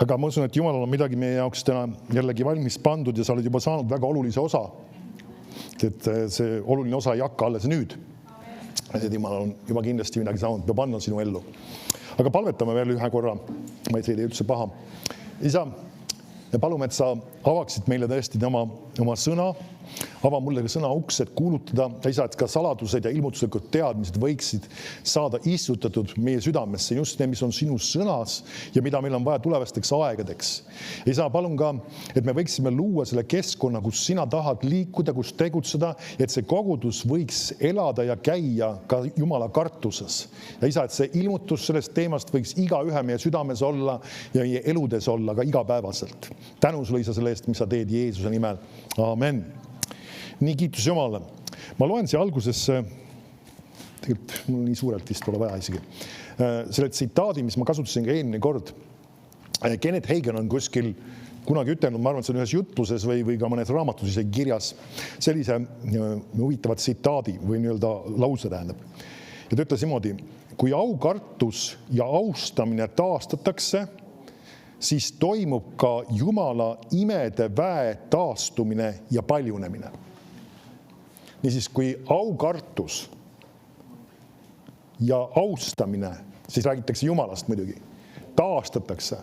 Aga ma usun, et Jumalal on midagi meie jaoks täna jällegi valmis pandud ja sa oled juba saanud väga olulise osa. Et see oluline osa ei hakka alles nüüd. Jumalal on juba kindlasti midagi saanud, peab andma sinu ellu. Aga palvetame veel ühe korra, ma ei tee üldse paha. Isa, me palume, et sa avaksid meile tõesti oma sõna, ava mulle ka sõna uks, et kuulutada, isa, et ka saladused ja ilmutuslikud teadmised võiksid saada istutatud meie südamesse, just need, mis on sinu sõnas ja mida meil on vaja tulevasteks aegadeks. Isa, palun ka, et me võiksime luua selle keskkonna, kus sina tahad liikuda, kus tegutseda, et see kogudus võiks elada ja käia ka Jumala kartuses. Ja isa, et see ilmutus sellest teemast võiks igaühe meie südames olla ja meie eludes olla ka igapäevaselt. Tänu sulle, isa, selle eest, mis sa teed Jeesuse nimel. Amen. Nii kiitus Jumalale. Ma loen siia algusesse, tegelikult mul nii suurelt vist pole vaja isegi, selle tsitaadi, mis ma kasutasin ka eelmine kord. Kenneth Hagin on kuskil kunagi ütelnud, ma arvan, et see on ühes jutluses või ka mõnes raamatus isegi kirjas, sellise huvitavat tsitaadi või nii-öelda lause tähendab. Ja ta ütles niimoodi, kui aukartus ja austamine taastatakse, siis toimub ka Jumala imede väe taastumine ja paljunemine. Niisiis, kui aukartus ja austamine, siis räägitakse Jumalast muidugi, taastatakse.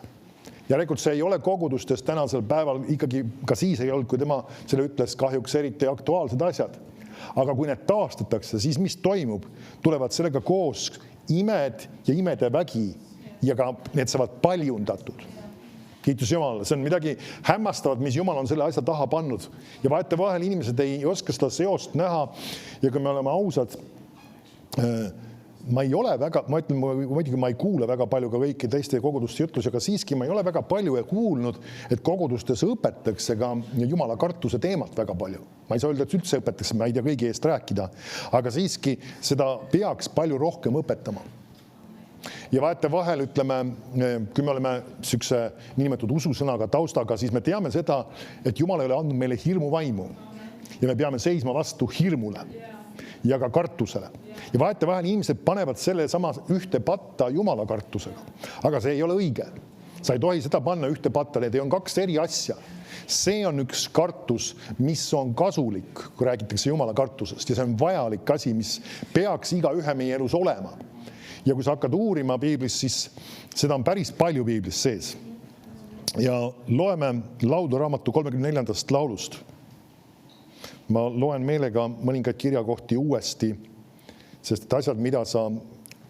Järelikult see ei ole kogudustes tänasel päeval, ikkagi ka siis ei olnud, kui tema selle ütles kahjuks eriti aktuaalsed asjad. Aga kui need taastatakse, siis mis toimub? Tulevad sellega koos imed ja imede vägi ja ka need saavad paljundatud. Kiitus Jumalale, see on midagi hämmastavat, mis Jumal on selle asja taha pannud. Ja vaete vahel inimesed ei oska seda seost näha ja kui me oleme ausad, ma ei kuule väga palju ka kõiki teiste koguduste jutlusi, aga siiski ma ei ole väga palju kuulnud, et kogudustes õpetakse ka Jumala kartuse teemat väga palju. Ma ei saa öelda, et üldse õpetakse, ma ei tea kõigi eest rääkida, aga siiski seda peaks palju rohkem õpetama. Ja vaete vahel, ütleme, kui me oleme sükse niinimetatud ususõnaga taustaga, siis me teame seda, et Jumal ei ole andnud meile hirmuvaimu ja me peame seisma vastu hirmule ja ka kartusele. Ja vaete vahel inimesed panevad selle sama ühte patta Jumala kartusega, aga see ei ole õige. Sa ei tohi seda panna ühte patta, need on kaks eri asja. See on üks kartus, mis on kasulik, kui räägitakse Jumala kartusest ja see on vajalik asi, mis peaks igaühe meie elus olema. Ja kui sa hakkad uurima piiblis, siis seda on päris palju piiblis sees. Ja loeme lauluraamatu 34. laulust. Ma loen meelega mõningaid kirjakohti uuesti, sest et asjad, mida sa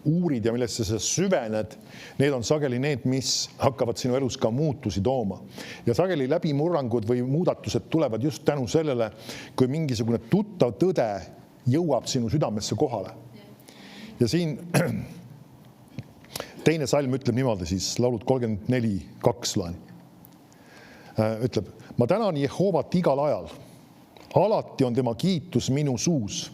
uurid ja millesse sa süvened, need on sageli need, mis hakkavad sinu elus ka muutusi tooma. Ja sageli läbimurrangud või muudatused tulevad just tänu sellele, kui mingisugune tuttav tõde jõuab sinu südamesse kohale. Ja siin teine salm ütleb niimoodi, siis laulud 34:2 loen. Ütleb, ma tänan Jehovat igal ajal. Alati on tema kiitus minu suus.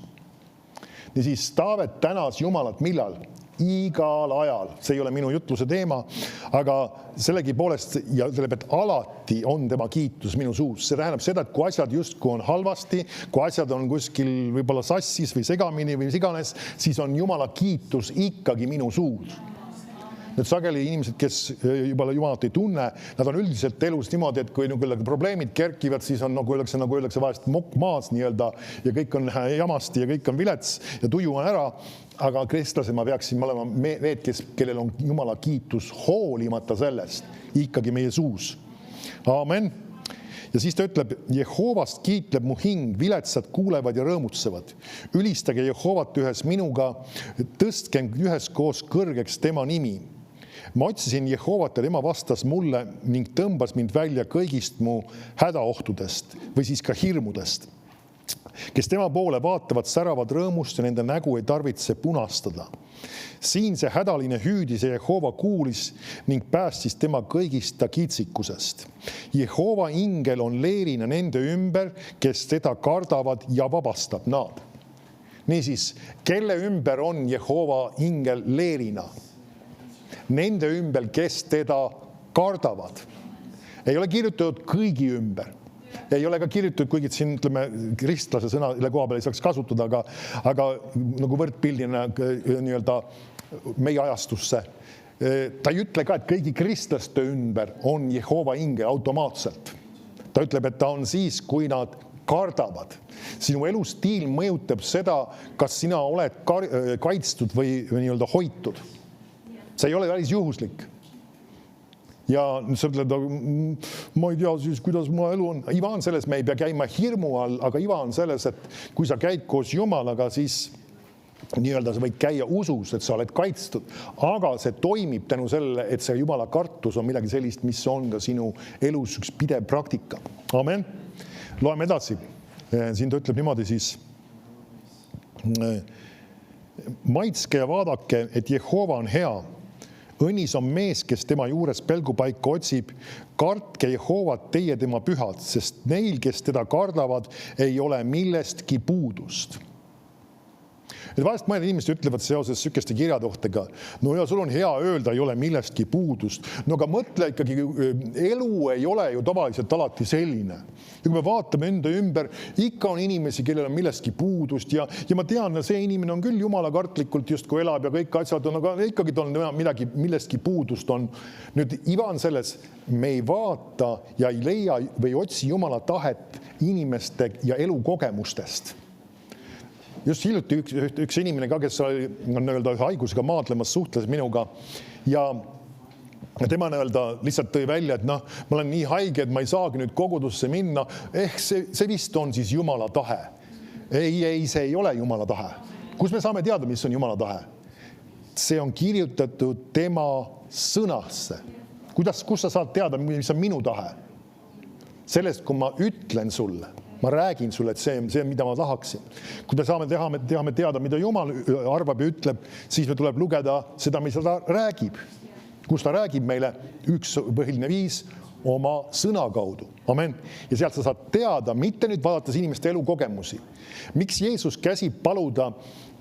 Niisiis Taavet tänas Jumalat millal? Igal ajal. See ei ole minu jutluse teema, aga sellegipoolest ja ütleb, et alati on tema kiitus minu suus. See tähendab seda, et kui asjad justkui on halvasti, kui asjad on kuskil võib-olla sassis või segamini või iganes, siis on Jumala kiitus ikkagi minu suus. Nüüd sageli inimesed, kes juba Jumalat ei tunne, nad on üldiselt elus niimoodi, et kui probleemid kerkivad, siis on nagu öeldakse vahest mokk maas nii-öelda ja kõik on jamasti ja kõik on vilets ja tuju on ära, aga kristlased ma peaksime olema need, kellel on Jumala kiitus hoolimata sellest ikkagi meie suus. Amen. Ja siis ta ütleb, Jehovast kiitleb mu hing, viletsad kuulevad ja rõõmutsevad. Ülistage Jehovat ühes minuga, tõstkem üheskoos kõrgeks tema nimi. Ma otsisin Jehovat ja tema vastas mulle ning tõmbas mind välja kõigist mu hädaohtudest või siis ka hirmudest. Kes tema poole vaatavad, säravad rõõmust ja nende nägu ei tarvitse punastada. Siin see hädaline hüüdis ja Jehova kuulis ning päästis tema kõigist ta kitsikusest. Jehova ingel on leerina nende ümber, kes teda kardavad ja vabastab nad. Niisiis, kelle ümber on Jehova ingel leerina? Nende ümber, kes teda kardavad. Ei ole kirjutatud kõigi ümber. Ei ole ka kirjutatud, kuigi siin ütleme, kristlase sõna koha peal ei saaks kasutada, aga nagu võrdpildina nii-öelda meie ajastusse. ta ei ütle ka, et kõigi kristlaste ümber on Jehova ingel automaatselt. Ta ütleb, et ta on siis, kui nad kardavad. Sinu elustiil mõjutab seda, kas sina oled kaitstud või nii-öelda hoitud. See ei ole päris juhuslik. Ja sa ütled, ma ei tea siis, kuidas mu elu on. Iva on selles, me ei pea käima hirmu all, aga iva on selles, et kui sa käid koos Jumalaga, siis nii-öelda sa võid käia usus, et sa oled kaitstud, aga see toimib tänu sellele, et see Jumala kartus on midagi sellist, mis on ka sinu elus üks pidev praktika. Amen. Loeme edasi. Siin ta ütleb niimoodi siis. Maitske ja vaadake, et Jehova on hea. Õnnis on mees, kes tema juures pelgupaika otsib. Kartke Jehovat teie tema pühad, sest neil, kes teda kardavad, ei ole millestki puudust. Et vahest mõned inimesed ütlevad seoses sükeste kirjadohtega, no ja sul on hea öelda, ei ole millestki puudust. No aga mõtle ikkagi, elu ei ole ju tavaliselt alati selline. Ja kui me vaatame enda ümber, ikka on inimesi, kellel on millestki puudust ja ma tean, see inimene on küll jumala kartlikult justkui elab ja kõik asjad on, aga ikkagi on midagi, millestki puudust on. Nüüd iva on selles, me ei vaata ja ei leia või otsi jumala tahet inimeste ja elukogemustest. Just hiljuti üks inimene ka, kes oli ühe haigusega maadlemas, suhtles minuga ja tema lihtsalt tõi välja, et ma olen nii haige, et ma ei saagi nüüd kogudusse minna. See vist on siis Jumala tahe. Ei, see ei ole Jumala tahe. Kus me saame teada, mis on Jumala tahe? See on kirjutatud tema sõnasse. Kus sa saad teada, mis on minu tahe? Sellest, kui ma ütlen sulle. Ma räägin sulle, et see, mida ma tahaksin. Kui me tahame teada, mida Jumal arvab ja ütleb, siis me tuleb lugeda seda, mis ta räägib. Kus ta räägib meile üks põhiline viis oma sõna kaudu. Amen. Ja sealt sa saad teada, mitte nüüd vaadates inimeste elukogemusi. Miks Jeesus käsib paluda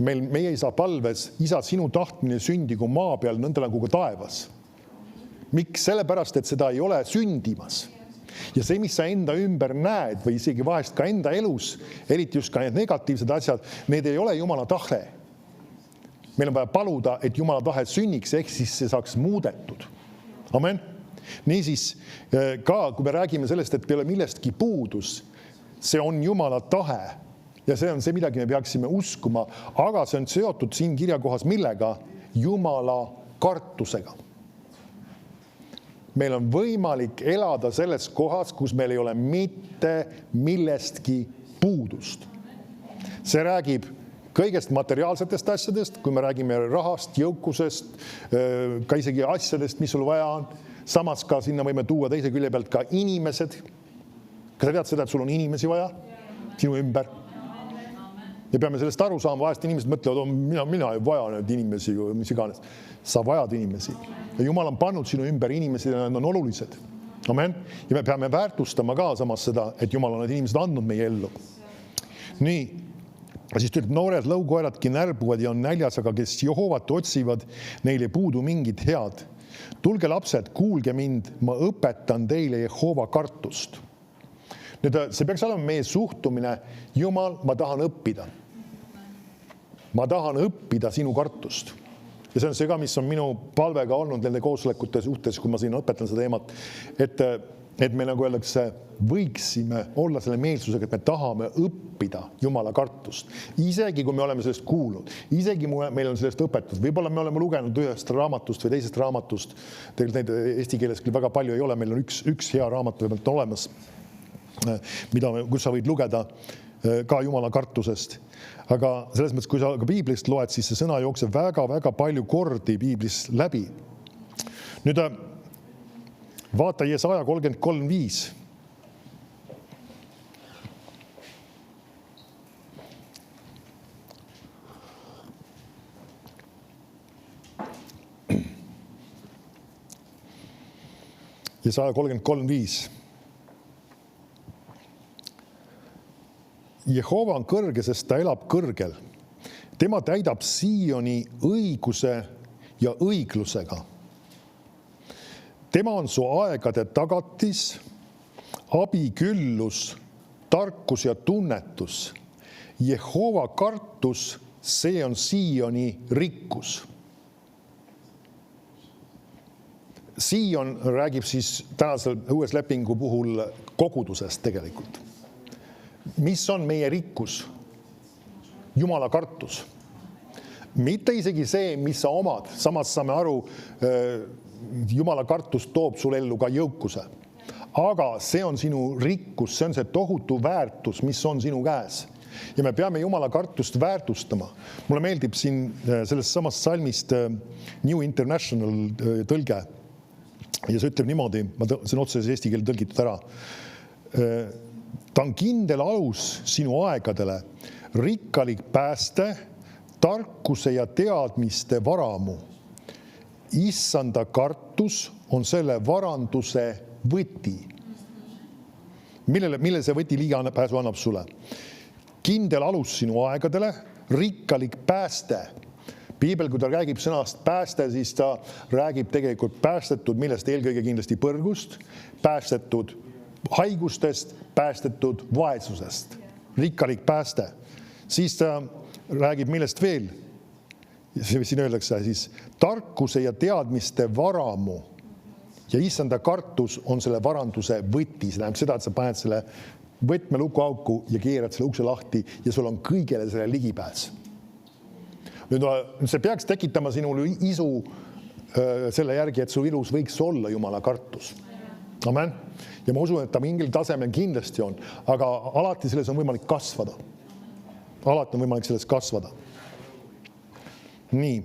meie isa palves, isa, sinu tahtmine sündigu maa peal, nõnda nagu ka taevas? Miks? Sellepärast, et seda ei ole sündimas. Ja see, mis sa enda ümber näed või isegi vahest ka enda elus, eriti just ka need negatiivsed asjad, need ei ole Jumala tahe. Meil on vaja paluda, et Jumala tahe sünniks, ehk siis see saaks muudetud. Amen. Niisiis, ka kui me räägime sellest, et peale millestki puudus, see on Jumala tahe. Ja see on see, midagi me peaksime uskuma, aga see on seotud siin kirjakohas millega? Jumala kartusega. Meil on võimalik elada selles kohas, kus meil ei ole mitte millestki puudust. See räägib kõigest materiaalsetest asjadest, kui me räägime rahast, jõukusest, ka isegi asjadest, mis sul vaja on. Samas ka sinna võime tuua teise külje pealt ka inimesed. Kas sa tead seda, et sul on inimesi vaja sinu ümber? Ja peame sellest aru saama, vahest inimesed mõtlevad, mina ei vaja need inimesi, mis iganes. Sa vajad inimesi. Ja Jumal on pannud sinu ümber inimesi ja nad on olulised. Amen. Ja me peame väärtustama ka samas seda, et Jumal on need inimesed andnud meie ellu. Nii. Ja siis ütleb, noored lõukoeradki närbuvad ja on näljas, aga kes Jehovat otsivad, neile puudu mingid head. Tulge lapsed, kuulge mind, ma õpetan teile Jehova kartust. Nüüd, see peaks olema meie suhtumine. Jumal, ma tahan õppida. Ma tahan õppida sinu kartust. Ja see on see ka, mis on minu palvega olnud nende koosolekute suhtes, kui ma siin õpetan seda teemat, et me nagu öeldakse, võiksime olla selle meelsusega, et me tahame õppida Jumala kartust. Isegi kui me oleme sellest kuulnud, isegi meil on sellest õpetud, võib-olla me oleme lugenud ühest raamatust või teisest raamatust, tegelikult neid eesti keeles küll väga palju ei ole, meil on üks hea raamat võivad olemas, kus sa võid lugeda ka Jumala kartusest. Aga selles mõttes, kui sa ka piiblist loed, siis see sõna jookseb väga-väga palju kordi piiblis läbi. Nüüd vaata Jesaja 33:5. Jesaja 33:5. Jehova on kõrge, sest ta elab kõrgel. Tema täidab Sioni õiguse ja õiglusega. Tema on su aegade tagatis, abiküllus, tarkus ja tunnetus. Jehova kartus, see on Sioni rikkus. Siim räägib siis tänasel uues lepingu puhul kogudusest tegelikult. Mis on meie rikkus? Jumala kartus. Mitte isegi see, mis sa omad. Samas saame aru, Jumala kartus toob sul ellu ka jõukuse. Aga see on sinu rikkus, see on see tohutu väärtus, mis on sinu käes. Ja me peame Jumala kartust väärtustama. Mulle meeldib siin sellest samast salmist New International tõlge. Ja see ütleb niimoodi, see on otseses eesti keele tõlgitud ära. Ta on kindel alus sinu aegadele, rikkalik pääste, tarkuse ja teadmiste varamu. Issanda kartus on selle varanduse võti. Mille see võti ligipääsu annab sulle? Kindel alus sinu aegadele, rikkalik pääste. Piibel, kui ta räägib sõnast pääste, siis ta räägib tegelikult päästetud, millest eelkõige kindlasti põrgust, päästetud haigustest, päästetud vaesusest. Rikkalik pääste. Siis ta räägib millest veel. Siin öeldakse siis tarkuse ja teadmiste varamu. Ja issanda kartus on selle varanduse võti. See tähendab seda, et sa paned selle võtmeluku auku ja keerad selle ukse lahti ja sul on kõigele selle ligipääs. Nüüd see peaks tekitama sinul isu selle järgi, et su ilus võiks olla Jumala kartus. Amen. Ja ma usun, et ta mingil tasemel kindlasti on, aga alati selles on võimalik kasvada. Alati on võimalik selles kasvada. Nii.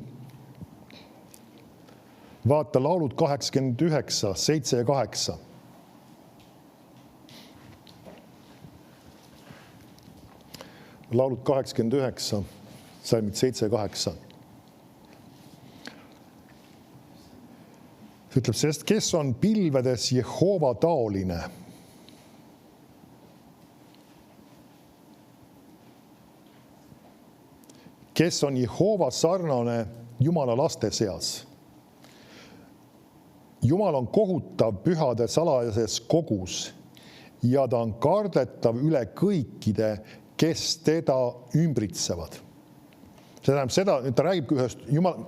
Vaata laulud 89, 7 ja 8. Laulud 89, salmid 7 ja 8. See ütleb, sest kes on pilvedes Jehova taoline? Kes on Jehova sarnane Jumala laste seas? Jumal on kohutav pühade salajases kogus ja ta on kardetav üle kõikide, kes teda ümbritsevad. See tähendab seda, et ta räägib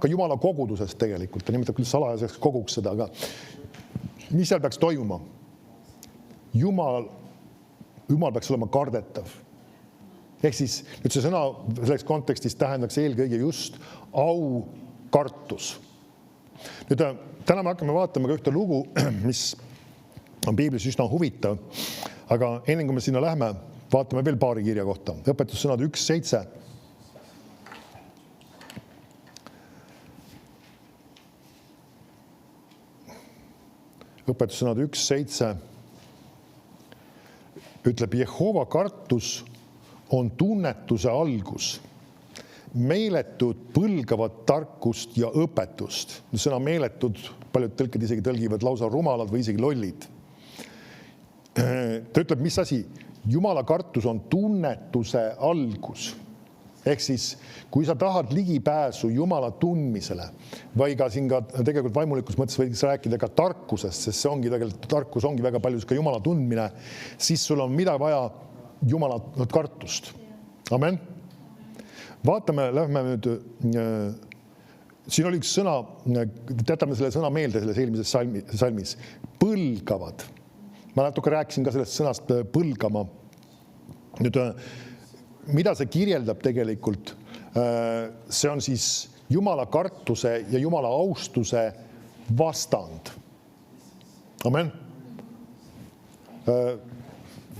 ka Jumala kogudusest tegelikult. Ta nimetab küll salajaseks koguks seda, aga mis seal peaks toimuma? Jumal peaks olema kardetav. Ehk siis nüüd see sõna selleks kontekstis tähendaks eelkõige just au kartus. Nüüd täna me hakkame vaatama ka ühte lugu, mis on piiblis üsna huvitav, aga enne kui me sinna lähme, vaatame veel paari kirja kohta. Õpetussõnad 1.7. Õpetussõnad 1.7 ütleb, Jehova kartus on tunnetuse algus, meeletud põlgavat tarkust ja õpetust. Sõna meeletud, paljud tõlked isegi tõlgivad lausa rumalad või isegi lollid. Ta ütleb, mis asi? Jumala kartus on tunnetuse algus. Ehk siis, kui sa tahad ligipääsu Jumala tundmisele või ka siin ka tegelikult vaimulikus mõttes võiks rääkida ka tarkusest, sest see ongi tegelikult, tarkus ongi väga palju ka Jumala tundmine, siis sul on mida vaja Jumala kartust. Amen. Vaatame, lähme nüüd, siin oli üks sõna, jätame selle sõna meelde selles eelmises salmis, põlgavad. Ma natuke rääkisin ka sellest sõnast põlgama. Nüüd, mida see kirjeldab tegelikult? See on siis Jumala kartuse ja Jumala austuse vastand. Amen.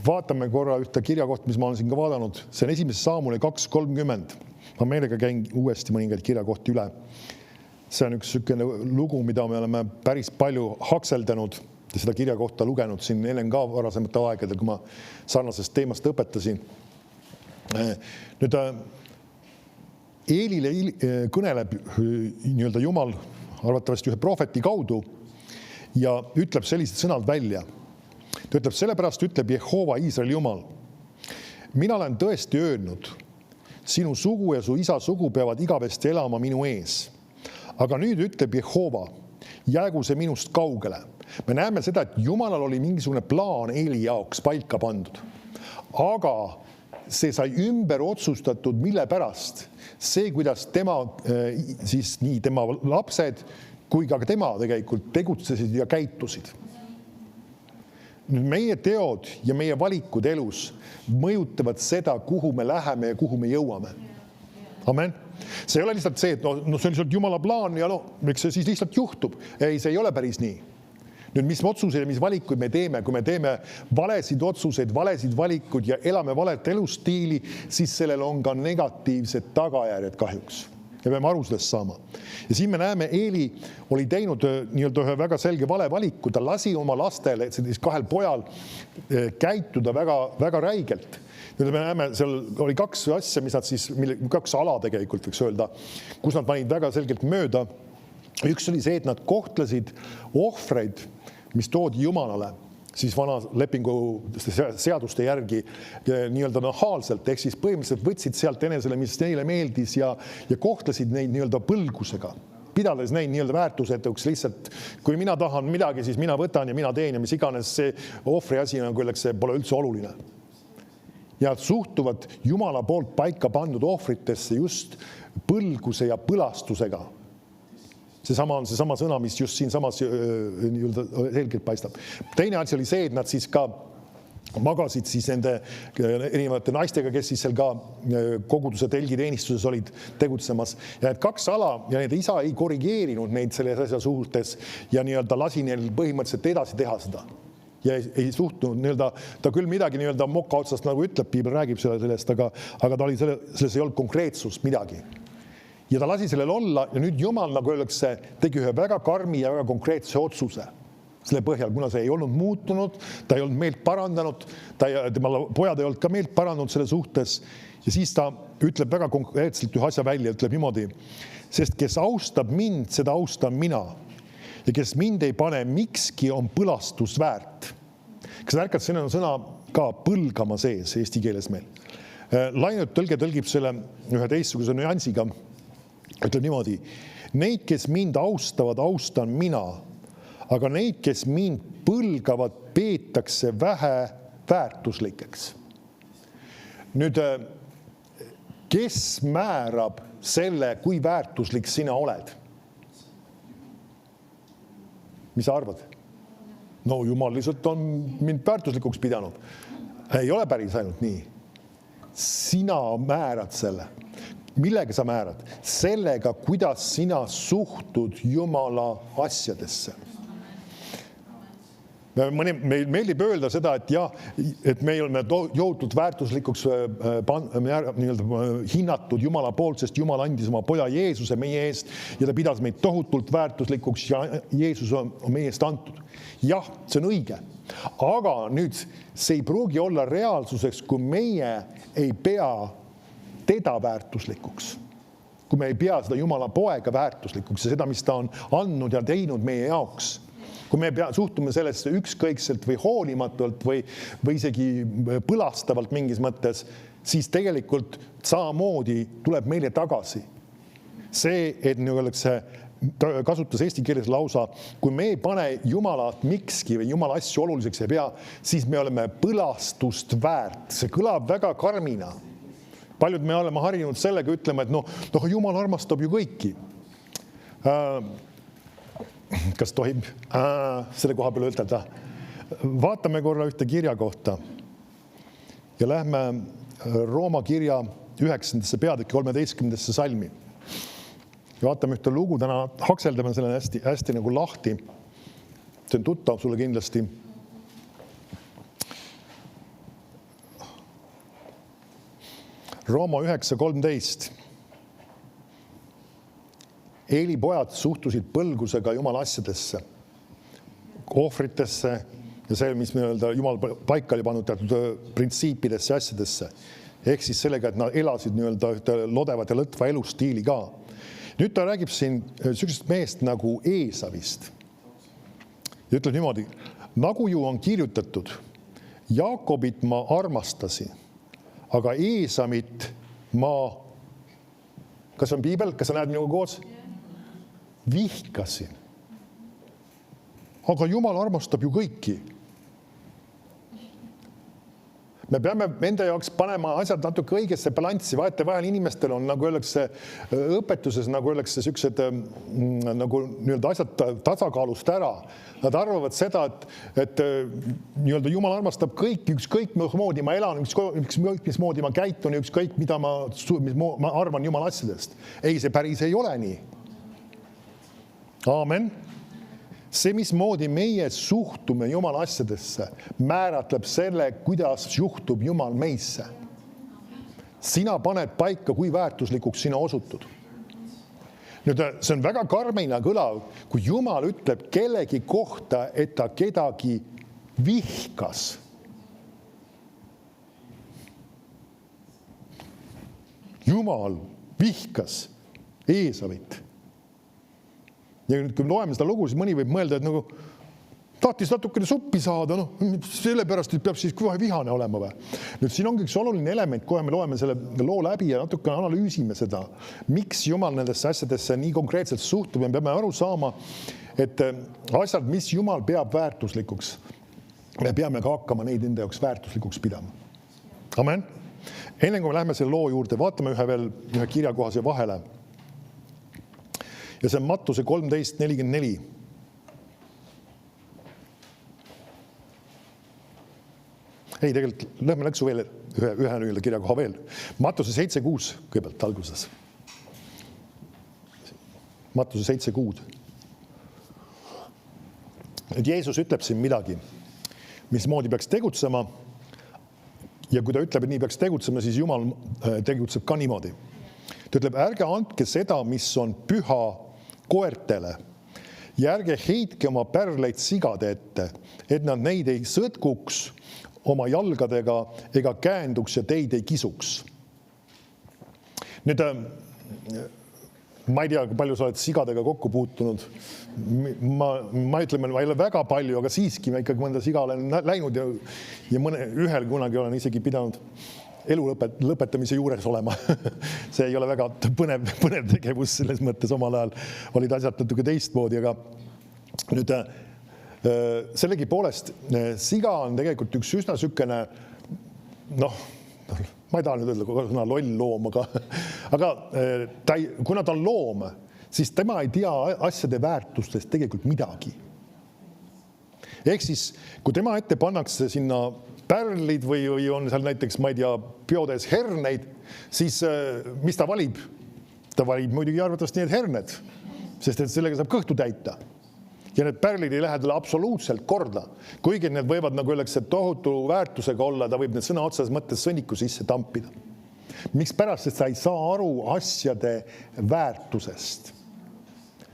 Vaatame korra ühte kirjakoht, mis ma olen siin ka vaadanud. See on 1. Saamuli 2.30. Ma meelega käin uuesti mõningaid kirjakohti üle. See on üks sükene lugu, mida me oleme päris palju hakseldanud ja seda kirjakohta lugenud siin enne ka varasemate aegadel, kui ma sarnasest teemast õpetasin. Nüüd Eelile kõneleb nii-öelda Jumal arvatavasti ühe prohveti kaudu ja ütleb sellised sõnad välja. Ta ütleb, sellepärast ütleb Jehova Iisraeli Jumal. Mina olen tõesti öelnud, sinu sugu ja su isa sugu peavad igavesti elama minu ees. Aga nüüd ütleb Jehova, jäägu see minust kaugele. Me näeme seda, et Jumalal oli mingisugune plaan Eeli jaoks paika pandud. Aga see sai ümber otsustatud, mille pärast? See, kuidas tema, siis nii tema lapsed kui ka tema tegelikult tegutsesid ja käitusid. Nüüd meie teod ja meie valikud elus mõjutavad seda, kuhu me läheme ja kuhu me jõuame. Amen. See ei ole lihtsalt see, et no see on lihtsalt Jumala plaan ja miks see siis lihtsalt juhtub. Ei, see ei ole päris nii. Nüüd, mis otsuseid ja mis valikuid me teeme, kui me teeme valesid otsuseid, valesid valikud ja elame valet elustiili, siis sellel on ka negatiivsed tagajärjed kahjuks. Ja peame aru sellest saama. Ja siin me näeme, Eeli oli teinud nii-öelda ühe väga selge vale valiku. Ta lasi oma lastele, kahel pojal, käituda väga, väga räigelt. Nüüd me näeme, seal oli kaks asja, mis nad siis, kaks ala tegelikult võiks öelda, kus nad panid väga selgelt mööda. Üks oli see, et nad kohtlesid ohvreid, mis toodi Jumalale, siis vana lepingu seaduste järgi nii-öelda nahaalselt, ehk siis põhimõtteliselt võtsid sealt enesele, mis neile meeldis ja kohtlesid neid nii-öelda põlgusega, pidades neid nii-öelda väärtusetuks lihtsalt, kui mina tahan midagi, siis mina võtan ja mina teen ja mis iganes see ohvri asi, nagu öeldakse, pole üldse oluline. Ja suhtuvad Jumala poolt paika pandud ohvritesse just põlguse ja põlastusega. Seesama on seesama sõna, mis just siin samas selgelt paistab. Teine asi oli see, et nad siis ka magasid siis nende erinevate naistega, kes siis seal ka koguduse telgiteenistuses olid tegutsemas. Ja need kaks ala ja need isa ei korrigeerinud neid selle asja suhtes ja nii-öelda lasi neil põhimõtteliselt edasi teha seda. Ja ei suhtunud nii-öelda, ta küll midagi nii-öelda moka otsast nagu ütleb, Piibel räägib sellest, aga ta oli selles ei olnud konkreetsust midagi. Ja ta lasi sellel olla ja nüüd Jumal, nagu öeldakse, tegi ühe väga karmi ja väga konkreetse otsuse selle põhjal, kuna see ei olnud muutunud, ta ei olnud meelt parandanud, tema pojad ei olnud ka meelt parandanud selle suhtes ja siis ta ütleb väga konkreetselt ühe asja välja, ütleb niimoodi, sest kes austab mind, seda austan mina ja kes mind ei pane, mikski on põlastus väärt. Kas ärkad, siin on sõna ka põlgama sees eesti keeles meil. Lainud tõlge tõlgib selle ühe teistsuguse nüansiga. Ütleb niimoodi, neid, kes mind austavad, austan mina, aga neid, kes mind põlgavad, peetakse vähe väärtuslikeks. Nüüd, kes määrab selle, kui väärtuslik sina oled? Mis sa arvad? No Jumal lihtsalt on mind väärtuslikuks pidanud. Ei ole päris ainult nii. Sina määrad selle. Millega sa määrad? Sellega, kuidas sina suhtud Jumala asjadesse. Meil meeldib öelda seda, et jah, et me oleme jõutud väärtuslikuks hinnatud Jumala poolt, sest Jumal andis oma poja Jeesuse meie eest ja ta pidas meid tohutult väärtuslikuks ja Jeesus on meie eest antud. Jah, see on õige. Aga nüüd see ei pruugi olla reaalsuseks, kui meie ei pea teda väärtuslikuks. Kui me ei pea seda Jumala poega väärtuslikuks ja seda, mis ta on andnud ja teinud meie jaoks. Kui me suhtume sellesse ükskõikselt või hoolimatult või isegi põlastavalt mingis mõttes, siis tegelikult samamoodi tuleb meile tagasi. See, et kasutas eesti keeles lausa, kui me ei pane Jumalat mikski või Jumala asju oluliseks ei pea, siis me oleme põlastust väärt. See kõlab väga karmina. Paljud me oleme harjunud sellega ütlema, et Jumal armastab ju kõiki. Kas tohib selle koha peale ütelda? Vaatame korra ühte kirja kohta ja lähme Rooma kirja 9. peatüki 13. salmi. Ja vaatame ühte lugu, täna hakseldame selle hästi nagu lahti. See on tuttav sulle kindlasti. Rooma 9.13. Eeli pojad suhtusid põlgusega Jumala asjadesse, ohvritesse ja see, mis me Jumal paika oli pannud teatud printsiipidesse asjadesse. Ehk siis sellega, et nad elasid lodevat ja lõtva elustiili ka. Nüüd ta räägib siin sellisest mehest nagu Eesavist. Ja ütleb niimoodi, nagu ju on kirjutatud, Jaakobit ma armastasin, aga Eesamit ma, kas on Piibel, kas sa näed minuga koos? Vihkasin. Aga Jumal armastab ju kõiki. Me peame enda jaoks panema asjad natuke õigesse balanssi. Vahetevahel inimestel on, nagu öeldakse õpetuses, nagu öeldakse, sellised nagu nii-öelda asjad tasakaalust ära. Nad arvavad seda, et nii-öelda Jumal armastab kõik, ükskõik mismoodi ma elan, ükskõik mismoodi ma käitun, ükskõik mida ma arvan Jumala asjadest. Ei, see päris ei ole nii. Aamen. See, mismoodi meie suhtume Jumala asjadesse, määratleb selle, kuidas juhtub Jumal meisse. Sina paned paika, kui väärtuslikuks sina osutud. Nüüd, see on väga karmina kõlav, kui Jumal ütleb kellegi kohta, et ta kedagi vihkas. Jumal vihkas Eesavit. Ja nüüd, kui loeme seda lugu, siis mõni võib mõelda, et nagu tahtis natukene suppi saada, sellepärast, et peab siis kohe vihane olema või. Nüüd siin ongi üks oluline element, kohe me loeme selle loo läbi ja natuke analüüsime seda, miks Jumal nendesse asjadesse nii konkreetselt suhtub. Me peame aru saama, et asjad, mis Jumal peab väärtuslikuks, me peame ka hakkama neid enda jaoks väärtuslikuks pidama. Amen. Enne kui me läheme selle loo juurde, vaatame ühe kirjakohase vahele. Ja see on Mattuse 13:44. Ei, tegelikult lähme läksu veel ühe nii-öelda kirjakoha veel. Mattuse 7:6 kõigepealt alguses. Mattuse 7:6. Et Jeesus ütleb siin midagi, mismoodi peaks tegutsema. Ja kui ta ütleb, et nii peaks tegutsema, siis Jumal tegutseb ka niimoodi. Ta ütleb, ärge andke seda, mis on püha koertele. Ja ärge heitke oma pärleid sigade ette, et nad neid ei sõtkuks oma jalgadega ega käänduks ja teid ei kisuks. Nüüd, ma ei tea, kui palju sa oled sigadega kokku puutunud. Ma ütleme, ma ei ole väga palju, aga siiski ma ikkagi mõnda siga olen läinud ja ühel kunagi olen isegi pidanud elu lõpetamise juures olema. See ei ole väga põnev tegevus selles mõttes, omal ajal olid asjad natuke teistmoodi, aga nüüd sellegi poolest siga on tegelikult üks üsna sükene, ma ei taha nüüd öelda loll loom, aga kuna ta on loom, siis tema ei tea asjade väärtustest tegelikult midagi. Ehk siis, kui tema ette pannakse sinna pärlid või on seal näiteks, ma ei tea, peodes herneid, siis mis ta valib? Ta valib muidugi arvatavasti need herned, sest et sellega saab kõhtu täita. Ja need pärlid ei lähe talle absoluutselt korda. Kuigi need võivad, nagu öeldakse, tohutu väärtusega olla, ta võib need sõna otsas mõttes sõnniku sisse tampida. Miks pärast, et sa ei saa aru asjade väärtusest?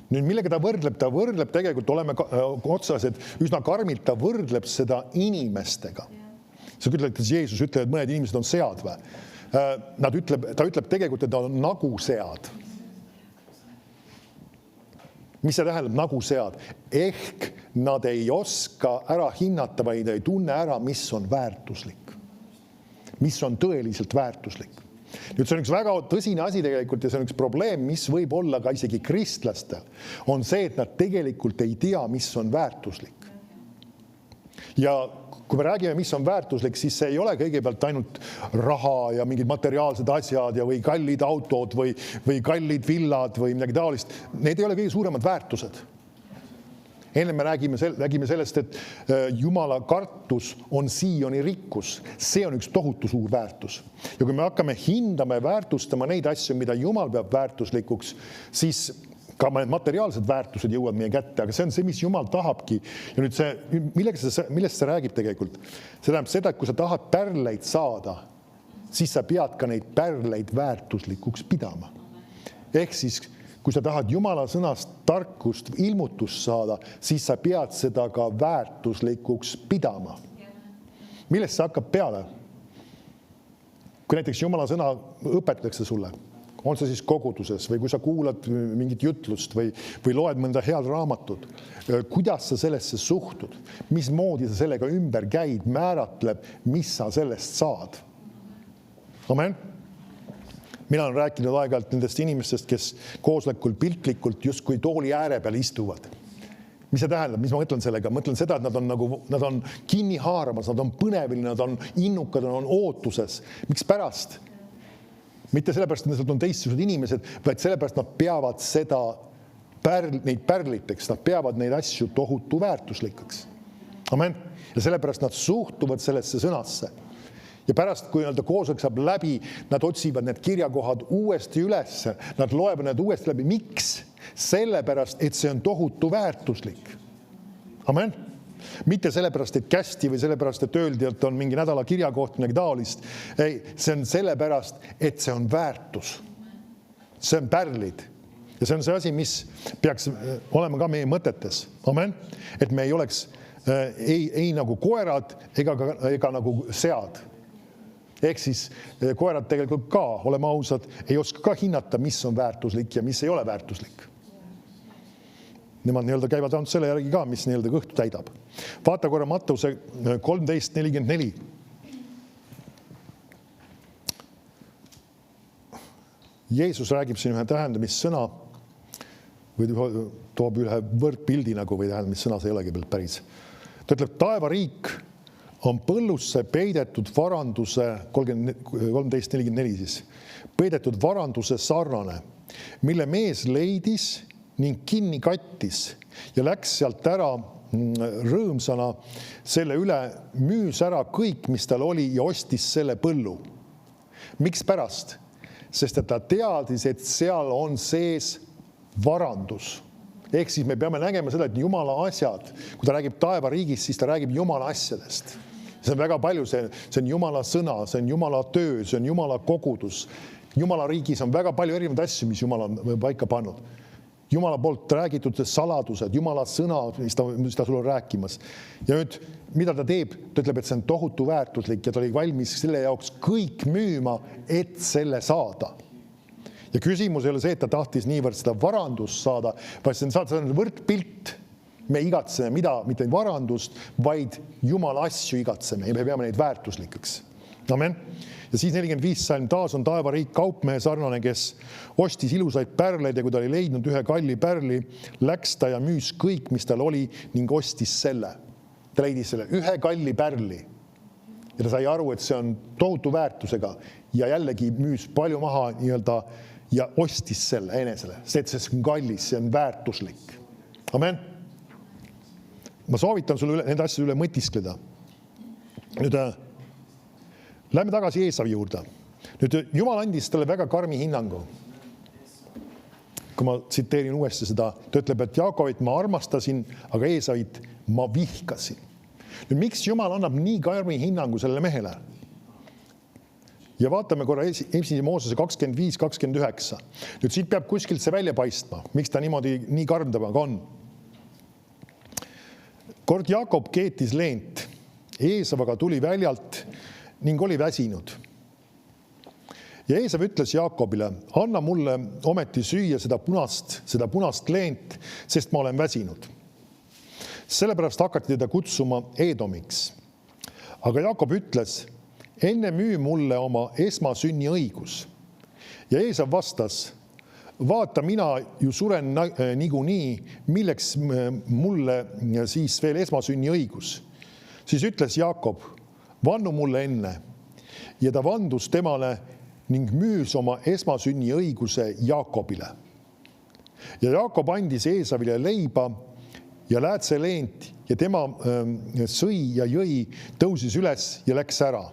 Nüüd, millega ta võrdleb tegelikult, oleme otsas, et üsna karmilt ta võrdleb seda inimestega. See ütleb, et Jeesus ütleb, et mõned inimesed on sead või? Ta ütleb tegelikult, et ta on nagu sead. Mis see tähendab nagu sead? Ehk nad ei oska ära hinnata, vaid ei tunne ära, mis on väärtuslik. Mis on tõeliselt väärtuslik. Nüüd see on üks väga tõsine asi tegelikult ja see on üks probleem, mis võib olla ka isegi kristlastel, on see, et nad tegelikult ei tea, mis on väärtuslik. Ja kui me räägime, mis on väärtuslik, siis see ei ole kõigepealt ainult raha ja mingid materiaalsed asjad ja või kallid autod või kallid villad või midagi taolist. Need ei ole kõige suuremad väärtused. Enne me räägime sellest, et Jumala kartus on Sioni rikkus. See on üks tohutu suur väärtus. Ja kui me hakkame hindama ja väärtustama neid asju, mida Jumal peab väärtuslikuks, siis ka materiaalsed väärtused jõuavad meie kätte, aga see on see, mis Jumal tahabki. Ja nüüd see, millest see räägib tegelikult? See tähendab seda, et kui sa tahad pärleid saada, siis sa pead ka neid pärleid väärtuslikuks pidama. Ehk siis, kui sa tahad Jumala sõnast tarkust, ilmutust saada, siis sa pead seda ka väärtuslikuks pidama. Millest see hakkab peale? Kui näiteks Jumala sõna õpetatakse sulle, on see siis koguduses või kui sa kuulad mingit jutlust või loed mõnda head raamatut, kuidas sa sellesse suhtud, mismoodi sa sellega ümber käid, määratleb, mis sa sellest saad. Amen. Mina olen rääkinud aeg-ajalt nendest inimestest, kes koosolekul piltlikult justkui tooli ääre peal istuvad. Mis see tähendab, mis ma mõtlen sellega? Mõtlen seda, et nad on kinni haaramas, nad on põnevil, nad on innukad, nad on ootuses. Miks pärast? Mitte sellepärast, et nad on teistsugused inimesed, vaid sellepärast nad peavad neid pärliteks, nad peavad neid asju tohutu väärtuslikaks. Amen. Ja sellepärast nad suhtuvad sellesse sõnasse. Ja pärast, kui koosolek saab läbi, nad otsivad need kirjakohad uuesti üles, nad loevad need uuesti läbi. Miks? Sellepärast, et see on tohutu väärtuslik. Amen. Mitte sellepärast, et kästi või sellepärast, et öeldi, et on mingi nädala kirjakoht, midagi taolist. Ei, see on sellepärast, et see on väärtus. See on pärlid. Ja see on see asi, mis peaks olema ka meie mõtetes. Amen. Et me ei oleks ei nagu koerad ega nagu sead. Ehk siis koerad tegelikult ka, oleme ausad, ei oska ka hinnata, mis on väärtuslik ja mis ei ole väärtuslik. Nemad käivad ainult selle järgi ka, mis kõhtu täidab. Vaata korra Matteuse 13:44. Jeesus räägib siin ühe tähendamissõna või toob ühe võrdpildi või tähendamissõna, see ei olegi päris. Ta ütleb, taevariik on põllusse peidetud varanduse, 13:44 siis, peidetud varanduse sarnane, mille mees leidis ning kinni kattis ja läks sealt ära rõõmsana selle üle, müüs ära kõik, mis tal oli ja ostis selle põllu. Miks pärast? Sest et ta teadis, et seal on sees varandus. Ehk siis me peame nägema seda, et Jumala asjad, kui ta räägib taevariigist, siis ta räägib Jumala asjadest. See on väga palju, see on Jumala sõna, see on Jumala töö, see on Jumala kogudus. Jumala riigis on väga palju erinevaid asju, mis Jumala on paika pannud. Jumala poolt räägitud saladused, Jumala sõna, mis ta sulle on rääkimas. Ja nüüd, mida ta teeb? Ta ütleb, et see on tohutu väärtuslik ja ta oli valmis selle jaoks kõik müüma, et selle saada. Ja küsimus ei ole see, et ta tahtis niivõrd seda varandust saada, vaid see on võrdpilt. Me igatseme mitte varandust, vaid Jumala asju igatseme ja me peame neid väärtuslikeks. Amen. Ja siis 45 salm, taas on taevariik kaupmehe sarnane, kes ostis ilusaid pärleid ja kui ta oli leidnud ühe kalli pärli, läks ta ja müüs kõik, mis tal oli ning ostis selle. Ta leidis selle ühe kalli pärli ja ta sai aru, et see on tohutu väärtusega ja jällegi müüs palju maha ja ostis selle enesele. See on kallis, see on väärtuslik. Amen. Ma soovitan sulle nende asjade üle mõtiskleda. Nüüd lähme tagasi Eesavi juurde. Nüüd Jumal andis talle väga karmi hinnangu. Kui ma tsiteerin uuesti seda, ta ütleb, et Jaakobit ma armastasin, aga Eesavit ma vihkasin. Nüüd, miks Jumal annab nii karmi hinnangu sellele mehele? Ja vaatame korra 1. Moosese 25-29. Nüüd siit peab kuskilt see välja paistma. Miks ta nii karm temaga on? Kord Jaakob keetis leent, Eesav aga tuli väljalt ning oli väsinud. Ja Eesav ütles Jaakobile, anna mulle ometi süüa seda punast leent, sest ma olen väsinud. Sellepärast hakati teda kutsuma Edomiks. Aga Jaakob ütles, enne müü mulle oma esmasünni õigus. Ja Eesav vastas, vaata, mina ju suren niikuinii, milleks mulle siis veel esmasünni õigus. Siis ütles Jaakob, vannu mulle enne. Ja ta vandus temale ning müüs oma esmasünni õiguse Jaakobile. Ja Jaakob andis Eesavile leiba ja läätse leent ja tema sõi ja jõi, tõusis üles ja läks ära.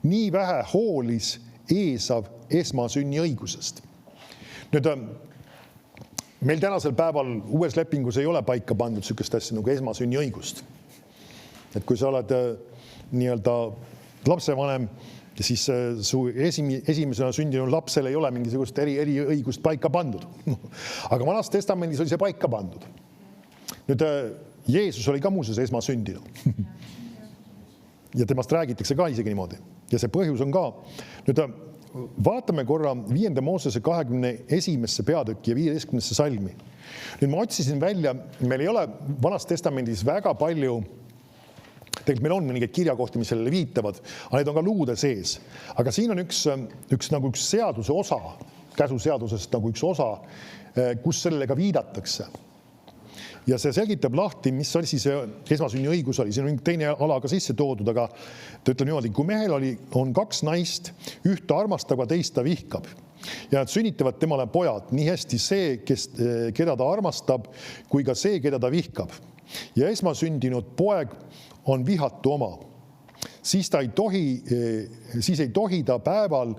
Nii vähe hoolis Eesav esmasünni õigusest. Nüüd, meil tänasel päeval uues lepingus ei ole paika pandud sükest asja nagu esmasünni õigust. Et kui sa oled lapsevanem ja siis su esimesena sündinud lapsel ei ole mingisugust eri õigust paika pandud. Aga vanas testamendis oli see paika pandud. Nüüd, Jeesus oli ka muuseas esmasündinu. Ja temast räägitakse ka isegi niimoodi. Ja see põhjus on ka. Nüüd, vaatame korra 5. Moosese 21. peatükki ja 15. salmi. Nüüd ma otsisin välja, meil ei ole vanas testamendis väga palju, tegelikult meil on mõningaid kirjakohti, mis sellele viitavad, aga need on ka luude sees. Aga siin on üks seaduse osa, käsuseadusest nagu üks osa, kus sellele ka viidatakse. Ja see selgitab lahti, mis oli siis esmasünni õigus oli. Siin on teine ala ka sisse toodud, aga ta ütleb niimoodi, kui mehel on 2 naist, ühte armastab, teist ta vihkab. Ja nad sünnitavad temale pojad, nii hästi see, keda ta armastab, kui ka see, keda ta vihkab. Ja esmasündinud poeg on vihatu oma. Siis ei tohi ta päeval,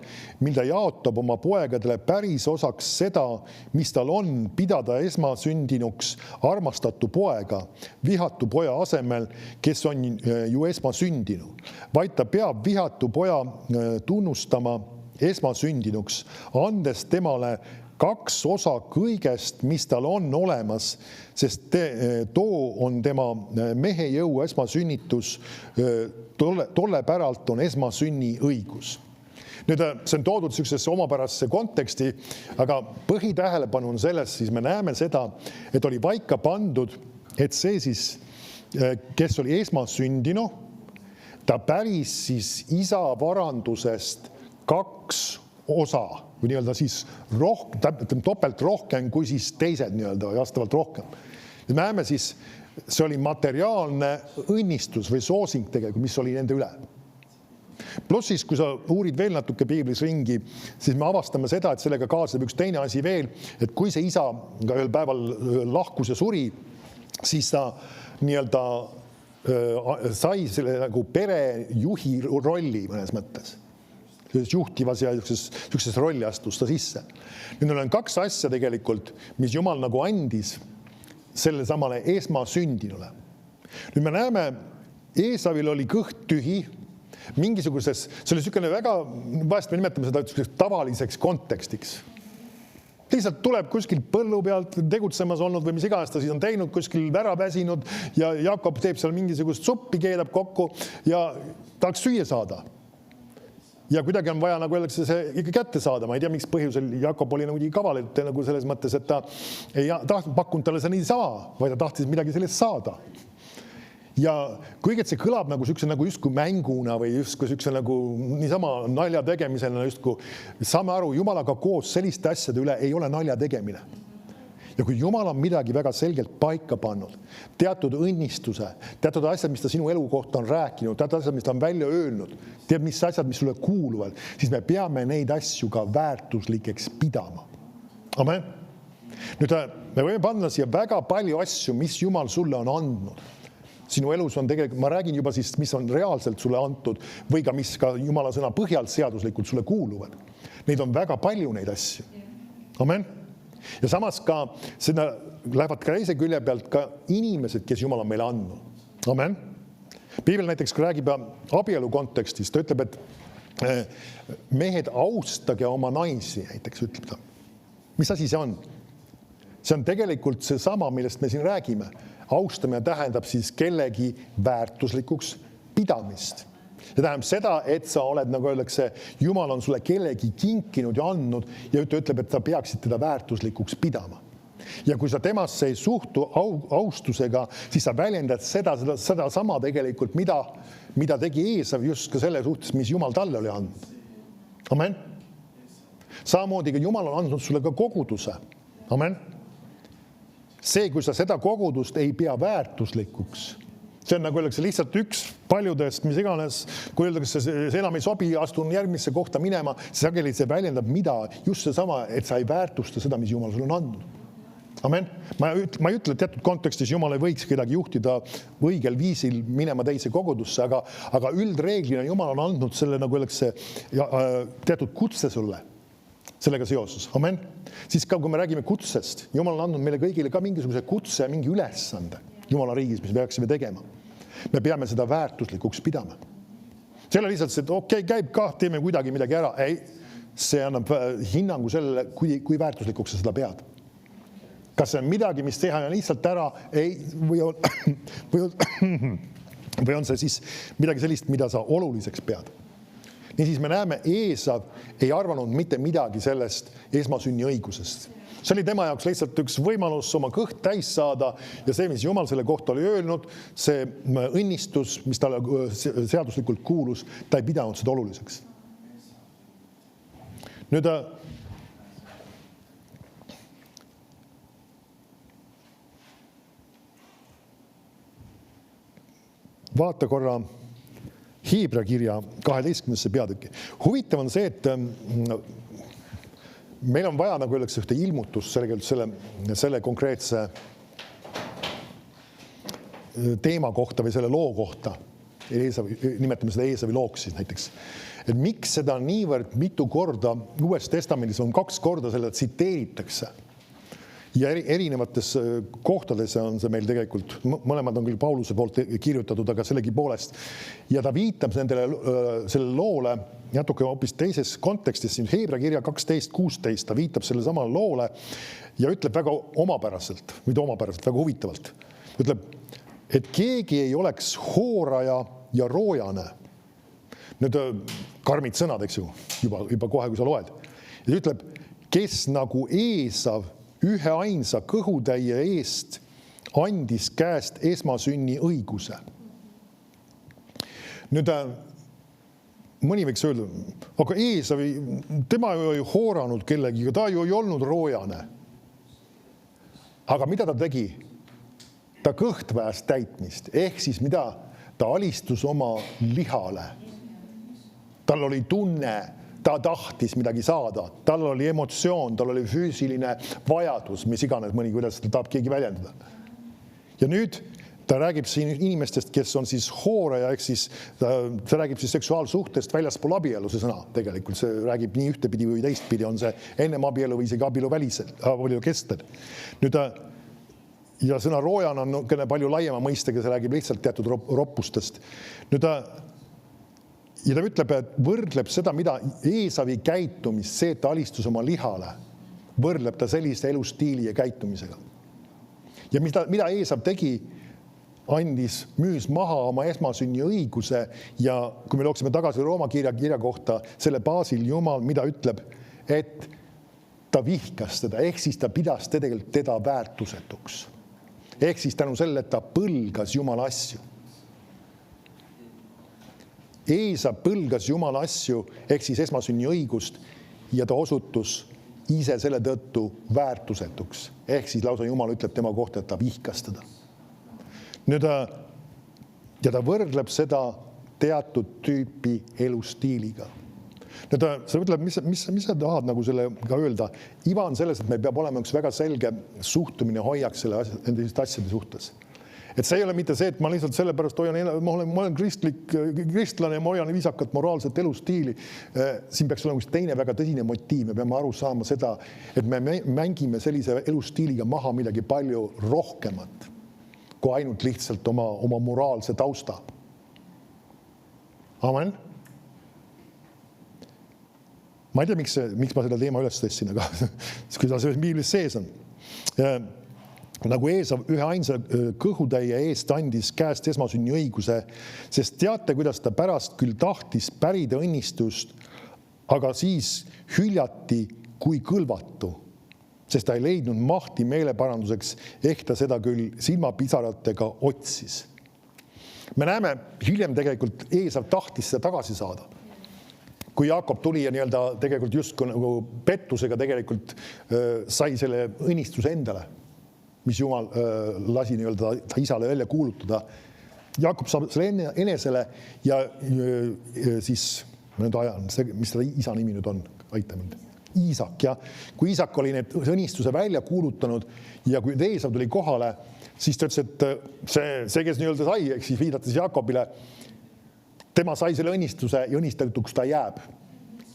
mil ta jaotab oma poegadele päris osaks seda, mis tal on, pidada esmasündinuks armastatu poega, vihatu poja asemel, kes on ju esmasündinu. Vaid ta peab vihatu poja tunnustama esmasündinuks, andes temale 2 osa kõigest, mis tal on olemas, sest too on tema mehe jõu esmasünnitus, tolle päralt on esmasünni õigus. Nüüd see on toodud sellisesse omapärasesse konteksti, aga põhitähelepanu on selles, siis me näeme seda, et oli paika pandud, et see siis, kes oli esmasündinu, ta päris siis isa varandusest 2 osa või nii-öelda siis topelt rohkem kui siis teised nii-öelda vastavalt rohkem. Ja näeme siis, see oli materiaalne õnnistus või soosing tegelikult, mis oli nende üle. Pluss siis, kui sa uurid veel natuke piiblis ringi, siis me avastame seda, et sellega kaasneb üks teine asi veel, et kui see isa ka ühel päeval lahkus ja suri, siis ta nii-öelda sai selle nagu perejuhi rolli mõnes mõttes. Juhtivas ja sellises rolli astus ta sisse. Nüüd on 2 asja tegelikult, mis Jumal nagu andis selle samale esmasündinule. Nüüd me näeme, Eesavil oli kõht tühi, mingisuguses, see oli selline väga, vahest me nimetame seda tavaliseks kontekstiks. Lihtsalt tuleb kuskil põllu pealt tegutsemas olnud või mis iganes ta siis on teinud, kuskil ära väsinud ja Jakob teeb seal mingisugust suppi, keedab kokku ja tahaks süüa saada. Ja kuidagi on vaja, nagu öeldakse, see ikka kätte saada. Ma ei tea, miks põhjusel Jakob oli nagu kaval, et nagu selles mõttes, et ta ei tahtnud pakkunud talle see niisama, vaid ta tahtis midagi sellest saada. Ja kuigi see kõlab nagu justkui mänguna või justkui nagu niisama nalja tegemisena, justkui saame aru, Jumalaga koos selliste asjade üle ei ole nalja tegemine. Ja kui Jumal on midagi väga selgelt paika pannud, teatud õnnistuse, teatud asjad, mis ta sinu elu kohta on rääkinud, teatud asjad, mis ta on välja öelnud, tead, mis asjad, mis sulle kuuluvad, siis me peame neid asju ka väärtuslikeks pidama. Amen. Nüüd me võime panna siia väga palju asju, mis Jumal sulle on andnud. Sinu elus on tegelikult, ma räägin juba siis, mis on reaalselt sulle antud või ka mis ka Jumala sõna põhjalt seaduslikult sulle kuuluvad. Neid on väga palju neid asju. Amen. Ja samas ka seda lähevad ka teise külje pealt ka inimesed, kes Jumal on meile andnud. Amen. Piibel näiteks räägib abielu kontekstis, ta ütleb, et mehed austage oma naisi, näiteks ütleb ta. Mis asi see on? See on tegelikult see sama, millest me siin räägime. Austamine tähendab siis kellegi väärtuslikuks pidamist. See tähendab seda, et sa oled, nagu öeldakse, Jumal on sulle kellegi kinkinud ja andnud ja ütleb, et ta peaksid teda väärtuslikuks pidama. Ja kui sa temasse ei suhtu austusega, siis sa väljendad seda sama tegelikult, mida tegi Eesav just ka selle suhtes, mis Jumal talle oli andnud. Amen. Samamoodi ka Jumal on andnud sulle ka koguduse. Amen. See, kui sa seda kogudust ei pea väärtuslikuks, see on nagu öeldakse lihtsalt üks paljudest, mis iganes, kui öeldakse, see enam ei sobi, astun järgmisse kohta minema, sageli see väljendab mida, just see sama, et sa ei väärtusta seda, mis Jumal sulle on andnud. Amen. Ma ei ütle, et teatud kontekstis Jumal ei võiks kedagi juhtida õigel viisil minema teise kogudusse, aga üldreeglina Jumal on andnud selle, nagu öeldakse, teatud kutse sulle sellega seoses. Amen. Siis ka, kui me räägime kutsest, Jumal on andnud meile kõigile ka mingisuguse kutse ja mingi ülesande Jumala riigis, mis me peaksime tegema. Me peame seda väärtuslikuks pidama. See ei ole lihtsalt see, et okei, käib ka, teeme kuidagi midagi ära. Ei, see annab hinnangu sellele, kui väärtuslikuks sa seda pead. Kas see on midagi, mis teha lihtsalt ära, ei, või on see siis midagi sellist, mida sa oluliseks pead. Niisiis me näeme, Eesav ei arvanud mitte midagi sellest esmasünni õigusest. See oli tema jaoks lihtsalt üks võimalus oma kõht täis saada ja see, mis Jumal selle kohta oli öelnud, see õnnistus, mis talle seaduslikult kuulus, ta ei pidanud seda oluliseks. Nüüd vaata korra Hebra kirja 12. peatükki. Huvitav on see, et meil on vaja, nagu öeldakse, ühte ilmutust selle konkreetse teema kohta või selle loo kohta. Nimetame seda Eesavi looks siis näiteks. Et miks seda niivõrd mitu korda Uues Testamendis on 2 korda selle tsiteeritakse. Ja erinevates kohtades on see meil tegelikult, mõlemad on küll Pauluse poolt kirjutatud, aga sellegi poolest. Ja ta viitab selle loole natuke hoopis teises kontekstis, siin Hebra kirja 12.16, ta viitab selle samale loole ja ütleb väga omapäraselt, väga huvitavalt. Ütleb, et keegi ei oleks hooraja ja roojane. Nüüd karmid sõnad, eks ju, juba kohe, kui sa loed. Ja ütleb, kes nagu Eesav ühe ainsa kõhutäie eest andis käest esmasünni õiguse. Nüüd mõni võiks öelda, aga Eesav, tema ju ei hooranud kellegiga, ta ju ei olnud roojane. Aga mida ta tegi? Ta kõht väjas täitmist, ehk siis mida? Ta alistus oma lihale. Tal oli tunne, ta tahtis midagi saada, tal oli emotsioon, tal oli füüsiline vajadus, mis iganes mõni, kuidas ta tahab keegi väljendada. Ja nüüd ta räägib siin inimestest, kes on siis hooraja, ehk siis ta räägib siis seksuaalsuhtest väljaspool abielu, see sõna tegelikult. See räägib nii ühtepidi või teistpidi, on see ennem abielu või isegi abielu kestel. Nüüd ja sõna roojan on palju laiema mõistega, see räägib lihtsalt teatud roppustest. Nüüd ja ta ütleb, et võrdleb seda, mida Eesavi käitumist, see, et ta alistus oma lihale, võrdleb ta sellise elustiili ja käitumisega. Ja mida Eesav tegi, müüs maha oma esmasünni õiguse ja kui me looksime tagasi Rooma kirja kohta, selle baasil Jumal, mida ütleb, et ta vihkas teda, ehk siis ta pidas tegelikult teda väärtusetuks. Ehk siis tänu selle, et ta põlgas Jumala asju. Eesav põlgas Jumala asju, ehk siis esmasünni õigust ja ta osutus ise selle tõttu väärtusetuks. Ehk siis lausa Jumal ütleb tema kohta, et ta vihkas teda. Nüüd, ja ta võrdleb seda teatud tüüpi elustiiliga. Nüüd, sa ütleb, mis sa tahad nagu selle ka öelda? Iva on selles, et meil peab olema üks väga selge suhtumine hoiak nende asjade suhtes. Et see ei ole mitte see, et ma lihtsalt sellepärast ma olen kristlane ja ma hoian viisakat moraalset elustiili. Siin peaks olema üks teine väga tõsine motiiv. Me peame aru saama seda, et me mängime sellise elustiiliga maha midagi palju rohkemat kui ainult lihtsalt oma moraalse tausta. Amen. Ma ei tea, miks ma seda teema üles tõssin, aga kui ta see Biiblis sees on. Nagu Eesav ühe ainsa kõhutäie eest andis käest esmasünni õiguse, sest teate, kuidas ta pärast küll tahtis pärida õnnistust, aga siis hüljati kui kõlvatu, sest ta ei leidnud mahti meeleparanduseks, ehk ta seda küll silmapisaratega otsis. Me näeme hiljem tegelikult Eesav tahtis seda tagasi saada. Kui Jaakob tuli ja tegelikult just nagu pettusega tegelikult sai selle õnnistuse endale, mis Jumal lasi ta isale välja kuulutada. Jaakob saab selle enesele ja siis, ma nüüd ajan, mis seda isa nimi nüüd on, aita mind. Iisak, ja kui Iisak oli need õnnistuse välja kuulutanud ja kui Eesav tuli kohale, siis ta ütles, et see kes sai, ehk siis viidates Jaakobile, tema sai selle õnnistuse ja õnnistatuks ta jääb.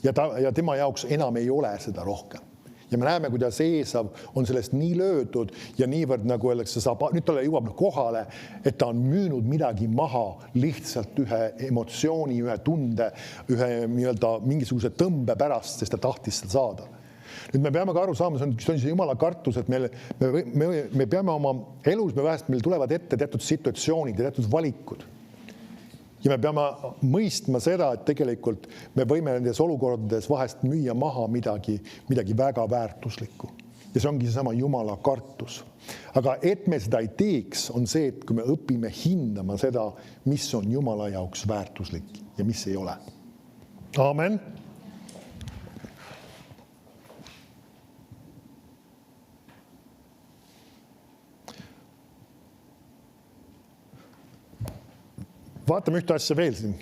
Ja tema jaoks enam ei ole seda rohkem. Ja me näeme, kuidas Eesav on sellest nii löödud ja niivõrd, nagu öeldakse, nüüd talle jõuab kohale, et ta on müünud midagi maha lihtsalt ühe emotsiooni, ühe tunde, ühe mingisuguse tõmbe pärast, sest ta tahtis seda saada. Nüüd me peame ka aru saama, see on see Jumala kartus, et me peame oma elus, meil tulevad ette teatud situatsioonid ja teatud valikud. Ja me peame mõistma seda, et tegelikult me võime nendes olukordades vahest müüa maha midagi väga väärtuslikku. Ja see ongi seesama Jumala kartus. Aga et me seda ei teeks, on see, et kui me õpime hindama seda, mis on Jumala jaoks väärtuslik ja mis ei ole. Amen. vaatame ühte asja veel siin.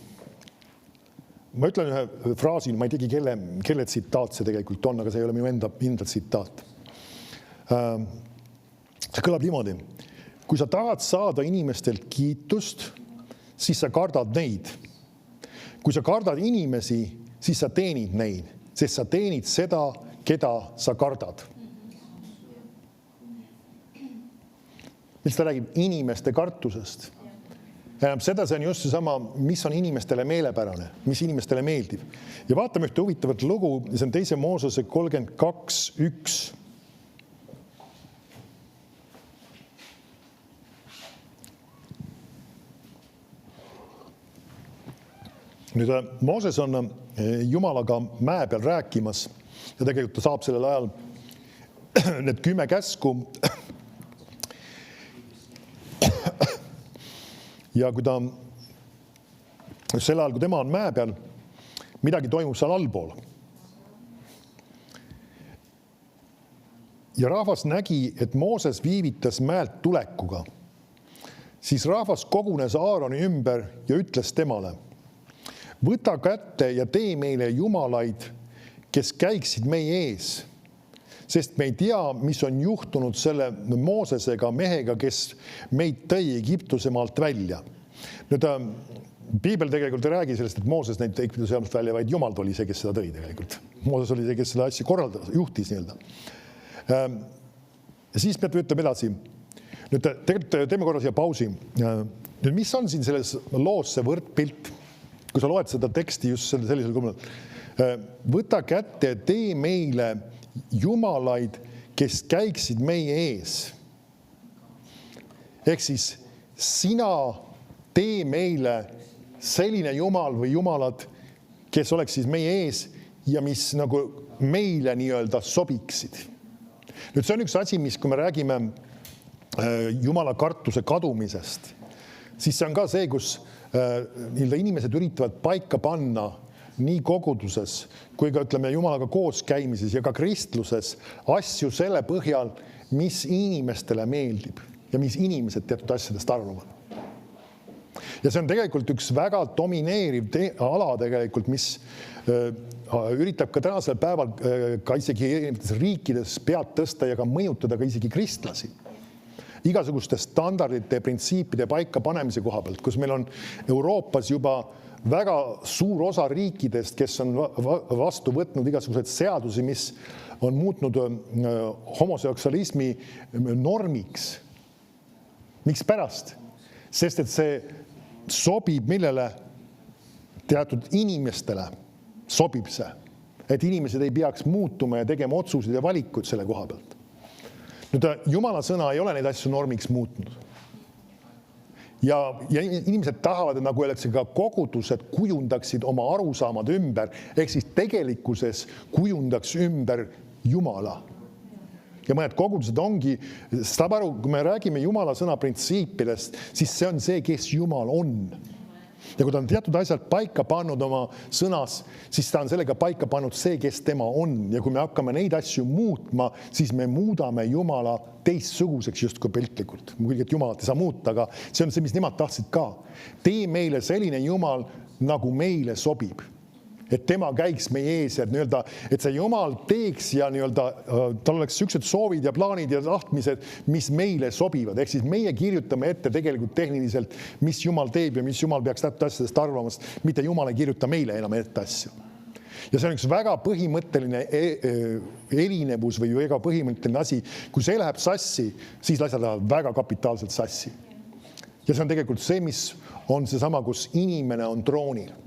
Ma ütlen ühe fraasi, ma ei teagi, kelle tsitaat see tegelikult on, aga see ei ole minu enda tsitaat. See kõlab niimoodi. Kui sa tahad saada inimestelt kiitust, siis sa kardad neid. Kui sa kardad inimesi, siis sa teenid neid, sest sa teenid seda, keda sa kardad. Mis ta räägib inimeste kartusest? Seda see on just seesama, mis on inimestele meelepärane, mis inimestele meeldib. Ja vaatame ühte huvitavat lugu, see on 2. Moosese 32:1. Nüüd Mooses on Jumalaga mäe peal rääkimas ja tegelikult ta saab sellel ajal need 10 käsku. Ja kui ta sel ajal, kui tema on mäe peal, midagi toimub seal allpool. Ja rahvas nägi, et Mooses viivitas mäelt tulekuga. Siis rahvas kogunes Aaroni ümber ja ütles temale: võta kätte ja tee meile jumalaid, kes käiksid meie ees. Sest me ei tea, mis on juhtunud selle Moosesega, mehega, kes meid tõi Egiptuse maalt välja. Nüüd, Piibel tegelikult ei räägi sellest, et Mooses neid Egiptuse maalt välja, vaid Jumal oli see, kes seda tõi tegelikult. Mooses oli see, kes seda asja korraldas, juhtis nii-öelda. Ja siis me ütleme edasi. Nüüd, tegelikult teeme korra siia pausi. Nüüd, mis on siin selles loos see võrdpilt? Kui sa loed seda teksti just sellisel kummal. Võta kätte, tee meile jumalaid, kes käiksid meie ees. Ehk siis sina tee meile selline jumal või jumalad, kes oleks siis meie ees ja mis nagu meile nii-öelda sobiksid. Nüüd see on üks asi, mis kui me räägime jumala kartuse kadumisest, siis see on ka see, kus inimesed üritavad paika panna nii koguduses kui ka ütleme jumalaga koos käimises ja ka kristluses asju selle põhjal, mis inimestele meeldib ja mis inimesed teatud asjadest arvavad. Ja see on tegelikult üks väga domineeriv ala tegelikult, mis üritab ka tänasel päeval ka isegi riikides pead tõsta ja ka mõjutada ka isegi kristlasi. Igasuguste standardite ja printsiipide paika panemise koha pealt, kus meil on Euroopas juba väga suur osa riikidest, kes on vastu võtnud igasugused seadusi, mis on muutnud homoseksualismi normiks. Miks pärast? Sest et see sobib millele teatud inimestele sobib see, et inimesed ei peaks muutuma ja tegema otsuseid ja valikuid selle koha pealt. Nüüd, Jumala sõna ei ole neid asju normiks muutnud. Ja inimesed tahavad, et nagu öeldakse, ka kogudused kujundaksid oma arusaamad ümber, ehk siis tegelikkuses kujundaks ümber Jumala. Ja mõned kogudused ongi, saab aru, kui me räägime Jumala sõna printsiipidest, siis see on see, kes Jumal on. Ja kui ta on teatud asjad paika pannud oma sõnas, siis ta on sellega paika pannud see, kes tema on. Ja kui me hakkame neid asju muutma, siis me muudame Jumala teistsuguseks justkui piltlikult. Muidugi, et Jumalat ei saa muuta, aga see on see, mis nemad tahtsid ka. Tee meile selline Jumal, nagu meile sobib. Et tema käiks meie ees ja nii-öelda, et see Jumal teeks ja nii-öelda tal oleks sellised soovid ja plaanid ja tahtmised, mis meile sobivad. Ehk siis meie kirjutame ette tegelikult tehniliselt, mis Jumal teeb ja mis Jumal peaks täpselt asjadest arvamast, mitte Jumal ei kirjuta meile enam ette asju. Ja see on üks väga põhimõtteline erinevus või väga põhimõtteline asi. Kui see läheb sassi, siis asjad lähevad väga kapitaalselt sassi. Ja see on tegelikult see, mis on seesama, kus inimene on troonil.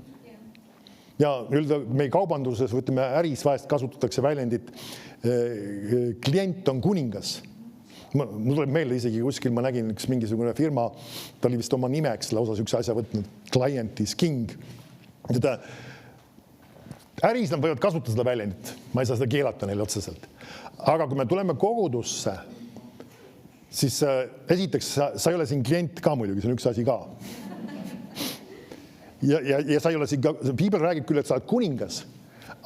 Ja meie kaubanduses, võtame äris vahest kasutatakse väljendit klient on kuningas. Mul tuleb meelde isegi kuskil, ma nägin üks mingisugune firma, ta oli vist oma nimeks lausa üks asja võtnud, client is king. Äris nad võivad kasutada seda väljendit, ma ei saa seda keelata neile otseselt. Aga kui me tuleme kogudusse, siis esiteks sa ei ole siin klient ka muidugi, see on üks asi ka. Ja sa ei ole siin, Piibel räägib küll, et sa oled kuningas,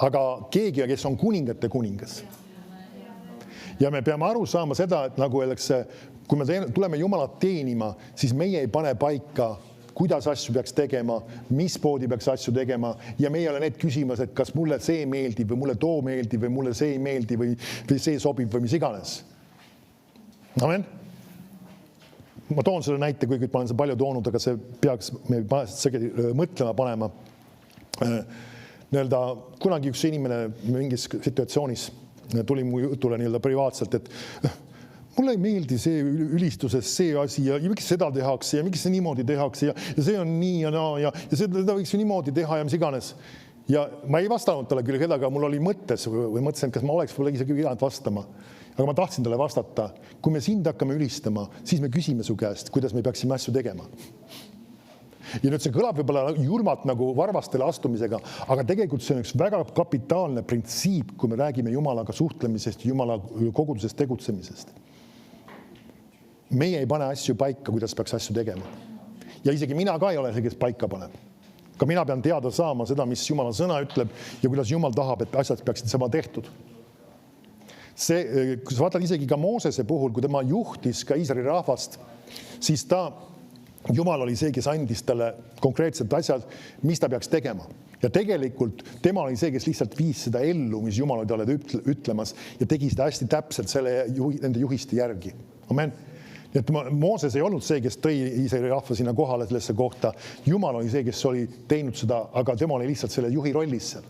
aga keegi, kes on kuningate kuningas. Ja me peame aru saama seda, et nagu öeldakse, kui me tuleme Jumalat teenima, siis meie ei pane paika kuidas asju peaks tegema, mismoodi peaks asju tegema ja me ei ole need küsimas, et kas mulle see meeldib või mulle too meeldib või mulle see ei meeldi või see sobib või mis iganes. Amen. Ma toon selle näite, kuigi ma olen seda palju toonud, aga see peaks me sageli mõtlema panema. Kunagi üks inimene mingis situatsioonis tuli mu jutule privaatselt, et mulle ei meeldi see ülistuses see asi ja miks seda tehakse ja miks see niimoodi tehakse ja see on nii ja naa ja seda võiks ju niimoodi teha ja mis iganes. Ja ma ei vastanud talle küll kedagi, aga mul oli mõttes või mõtlesin, kas ma oleks isegi pidanud vastama. Aga ma tahtsin talle vastata, kui me sind hakkame ülistama, siis me küsime su käest, kuidas me peaksime asju tegema. Ja nüüd see kõlab võib-olla julmalt nagu varvastele astumisega, aga tegelikult see on üks väga kapitaalne printsiip, kui me räägime Jumalaga suhtlemisest, Jumala kogudusest tegutsemisest. Meie ei pane asju paika, kuidas peaks asju tegema. Ja isegi mina ka ei ole see, kes paika paneb. Ka mina pean teada saama seda, mis Jumala sõna ütleb ja kuidas Jumal tahab, et asjad peaksid sama tehtud. See, kui sa vaatad isegi ka Moosese puhul, kui tema juhtis ka Iisraeli rahvast, siis Jumal oli see, kes andis talle konkreetsed asjad, mis ta peaks tegema. Ja tegelikult tema oli see, kes lihtsalt viis seda ellu, mis Jumal oli talle ütlemas ja tegi seda hästi täpselt nende juhiste järgi. Amen. Et Mooses ei olnud see, kes tõi Iisraeli rahva sinna kohale sellesse kohta. Jumal oli see, kes oli teinud seda, aga tema oli lihtsalt selle juhi rollis seal.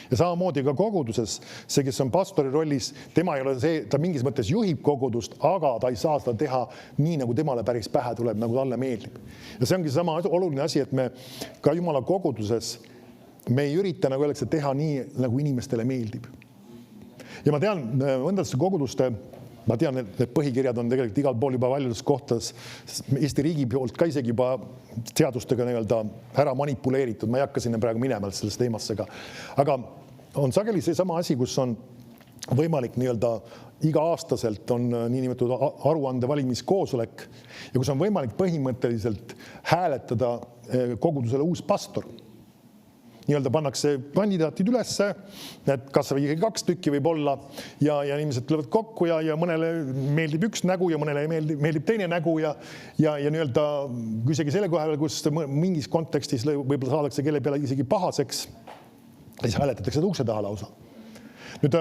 Ja samamoodi ka koguduses, see, kes on pastori rollis, tema ei ole see, ta mingis mõttes juhib kogudust, aga ta ei saa seda teha nii, nagu temale päris pähe tuleb, nagu talle meeldib. Ja see ongi sama oluline asi, et me ka Jumala koguduses, me ei ürita nagu öeldakse teha nii, nagu inimestele meeldib. Ja ma tean, mõndasse koguduste, ma tean, et need põhikirjad on tegelikult igal pool juba valjudes kohtades Eesti riigi poolt ka isegi juba seadustega ära manipuleeritud. Ma ei hakka sinna praegu minema selles teemassega. Aga on sageli see sama asi, kus on võimalik iga-aastaselt on niinimetatud aruande valimiskoosolek ja kus on võimalik põhimõtteliselt hääletada kogudusele uus pastor. Pannakse kandidaatid ülesse, et kas või 2 tükki võib olla ja inimesed tulevad kokku ja mõnele meeldib üks nägu ja mõnele meeldib teine nägu ja isegi selle kohal, kus mingis kontekstis võib-olla saadakse kelle peale isegi pahaseks, siis hääletatakse ukse taha lausa. Nüüd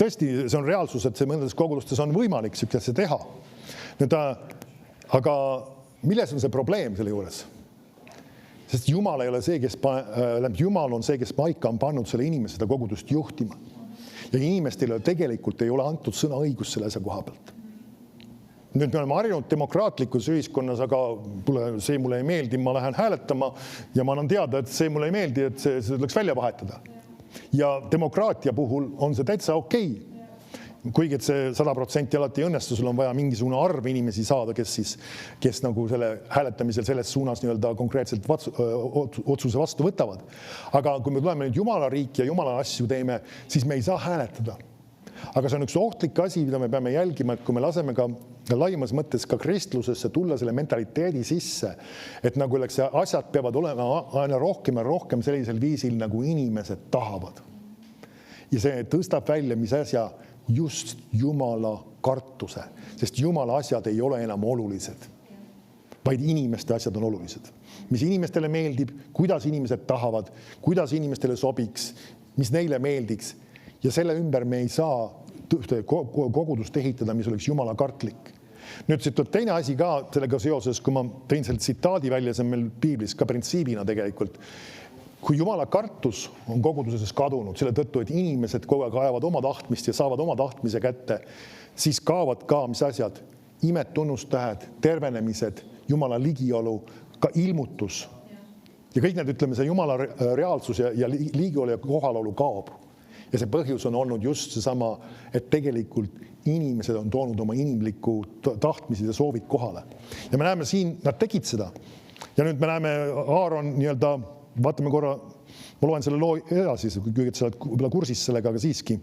tõesti, see on reaalsus, et see mõnedest kogudustes on võimalik sihukese teha. Aga milles on see probleem selle juures? Sest Jumal ei ole see, Jumal on see, kes paika on pannud selle inimese seda kogudust juhtima. Ja inimestele tegelikult ei ole antud sõna õigus selle asja koha pealt. Nüüd me oleme harjunud demokraatlikus ühiskonnas, aga see mulle ei meeldi, ma lähen hääletama ja ma annan teada, et see mulle ei meeldi, et see tuleks välja vahetada. Ja demokraatia puhul on see täitsa okei. Kuigi et see 100% alati õnnestu, sul on vaja mingisugune arv inimesi saada, kes nagu selle hääletamisel selles suunas konkreetselt otsuse vastu võtavad. Aga kui me tuleme nüüd Jumala riiki ja Jumala asju teeme, siis me ei saa hääletada. Aga see on üks ohtlik asi, mida me peame jälgima, et kui me laseme ka laimas mõttes ka kristlusesse tulla selle mentaliteedi sisse, et nagu asjad peavad olema aina rohkem ja rohkem sellisel viisil, nagu inimesed tahavad. Ja see tõstab välja, mis asja just Jumala kartuse, sest Jumala asjad ei ole enam olulised, vaid inimeste asjad on olulised. Mis inimestele meeldib, kuidas inimesed tahavad, kuidas inimestele sobiks, mis neile meeldiks. Ja selle ümber me ei saa kogudust ehitada, mis oleks Jumala kartlik. Nüüd siit on teine asi ka sellega seoses, kui ma tõin selle tsitaadi välja, see on meil piiblis ka printsiibina tegelikult. Kui Jumala kartus on koguduses kadunud, selle tõttu, et inimesed kogu aeg ajavad oma tahtmist ja saavad oma tahtmise kätte, siis kaovad ka mis asjad, imed, tunnustähed, tervenemised, Jumala ligiolu, ka ilmutus. Ja kõik need, ütleme, see Jumala reaalsus ja ligiolu ja kohalolu kaob. Ja see põhjus on olnud just seesama, et tegelikult inimesed on toonud oma inimliku tahtmised ja soovid kohale. Ja me näeme siin, nad tegid seda. Ja nüüd me näeme Aaron vaatame korra, ma loen selle loo edasi, kuigi sa oled võib-olla kursis sellega, aga siiski.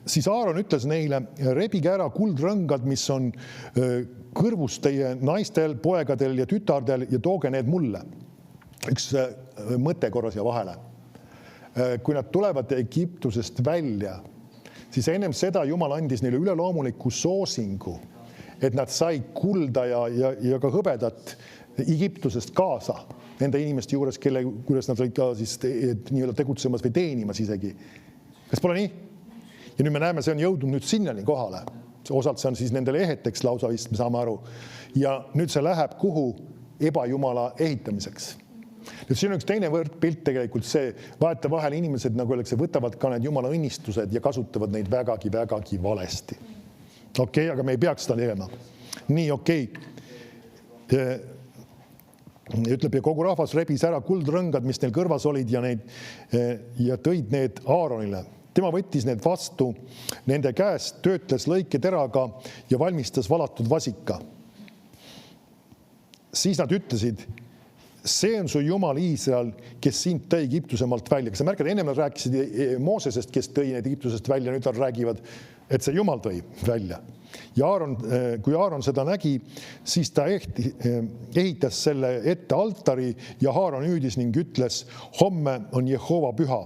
Siis Aaron ütles neile, rebige ära kuldrõngad, mis on kõrvus teie naistel, poegadel ja tütardel ja tooge need mulle. Üks mõte korra siia vahele. Kui nad tulevad Egiptusest välja, siis ennem seda Jumal andis neile üleloomuliku soosingu, et nad sai kulda ja ka hõbedat Egiptusest kaasa nende inimeste juures, kuidas nad olid ka siis nii-öelda tegutsemas või teenimas isegi. Kas pole nii? Ja nüüd me näeme, see on jõudnud nüüd sinnani kohale. Osalt see on siis nendele eheteks lausa vist, me saame aru. Ja nüüd see läheb kuhu ebajumala ehitamiseks. Nüüd siin on üks teine võrdpilt tegelikult see, vaata vahel inimesed, nagu öeldakse, võtavad ka need jumala õnnistused ja kasutavad neid vägagi valesti. Okei, aga me ei peaks seda tegema. Nii, okei. Ütleb, ja kogu rahvas rebis ära kuldrõngad, mis neil kõrvas olid ja tõid need Aaronile. Tema võttis need vastu nende käest, töötles lõiketeraga ja valmistas valatud vasika. Siis nad ütlesid, see on su Jumal Iisrael, kes sind tõi Egiptuse maalt välja. Kas sa märkad, ennem nad rääkisid Moosesest, kes tõi need Egiptusest välja, nüüd nad räägivad, et see Jumal tõi välja. Ja kui Aaron seda nägi, siis ta ehitas selle ette altari ja Aaron hüüdis ning ütles, homme on Jehova püha.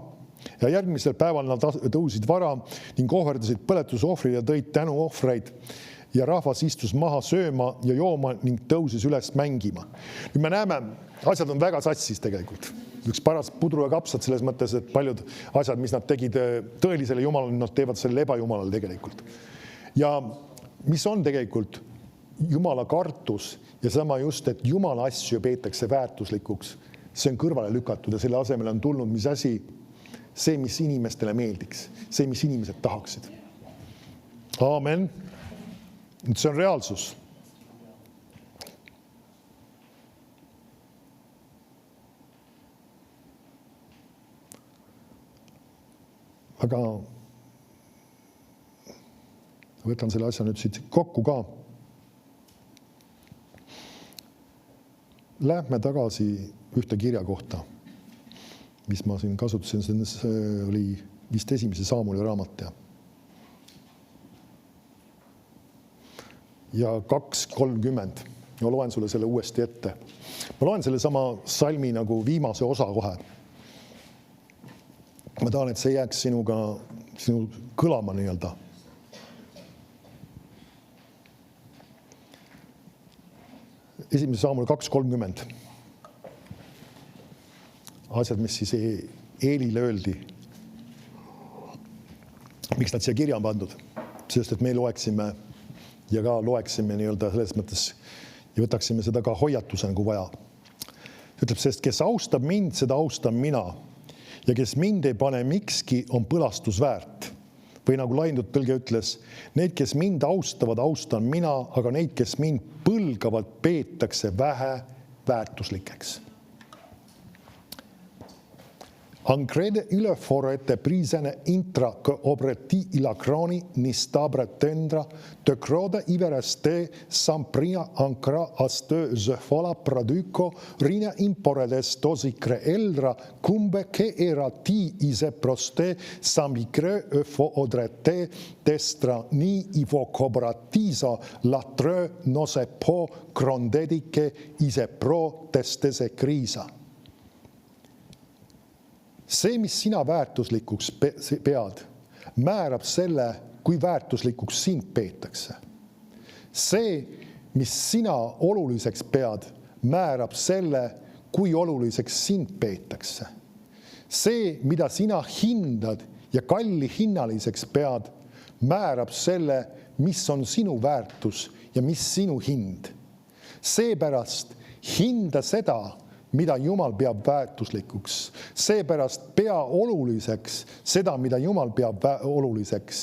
Ja järgmisel päeval nad tõusid vara ning ohverdasid põletusohvrid ja tõid tänuohvreid. Ja rahvas istus maha sööma ja jooma ning tõusis üles mängima. Nüüd me näeme, asjad on väga satsis tegelikult. Üks paras pudru ja kapsad selles mõttes, et paljud asjad, mis nad tegid tõelisele jumalale, nad teevad selle ebajumalale tegelikult. Ja mis on tegelikult jumala kartus ja sama just, et jumala asju peetakse väärtuslikuks, see on kõrvale lükatud ja selle asemel on tulnud mis asi, see, mis inimestele meeldiks, see, mis inimesed tahaksid. Aamen. See on reaalsus. Aga võtan selle asja nüüd siit kokku ka. Lähme tagasi ühte kirja kohta, mis ma siin kasutasin, see oli vist esimese Saamuli raamat. Ja 2.30. Ma loen sulle selle uuesti ette. Ma loen selle sama salmi nagu viimase osa kohe. Ma tahan, et see jääks sinu kõlama nii-öelda. Esimese Saamul 2.30. Asjad, mis siis Eelile öeldi. Miks nad siia kirja on pandud? Sest, et me loeksime ja ka loeksime nii-öelda selles mõttes ja võtaksime seda ka hoiatusena, kui vaja. Ütleb, sest kes austab mind, seda austan mina. Ja kes mind ei pane mikski, on põlastus väärt. Või nagu laindud tõlge ütles, need, kes mind austavad, austan mina, aga neid, kes mind põlgavad, peetakse vähe väärtuslikeks. Ancrede yle forete prisene intra que obreti ilacroni ni stabra tendra, te crode ivereste sampria ancra aste zefola praduco, rina imporedes tosi creeldra, cumbe che era ti ise proste, samicre efo odrete, destra ni ivo cobratisa, latre no se po crondedique ise pro testese crisa. See, mis sina väärtuslikuks pead, määrab selle, kui väärtuslikuks sind peetakse. See, mis sina oluliseks pead, määrab selle, kui oluliseks sind peetakse. See, mida sina hindad ja kalli hinnaliseks pead, määrab selle, mis on sinu väärtus ja mis sinu hind. Seepärast hinda seda, mida Jumal peab väärtuslikuks. Seepärast pea oluliseks seda, mida Jumal peab oluliseks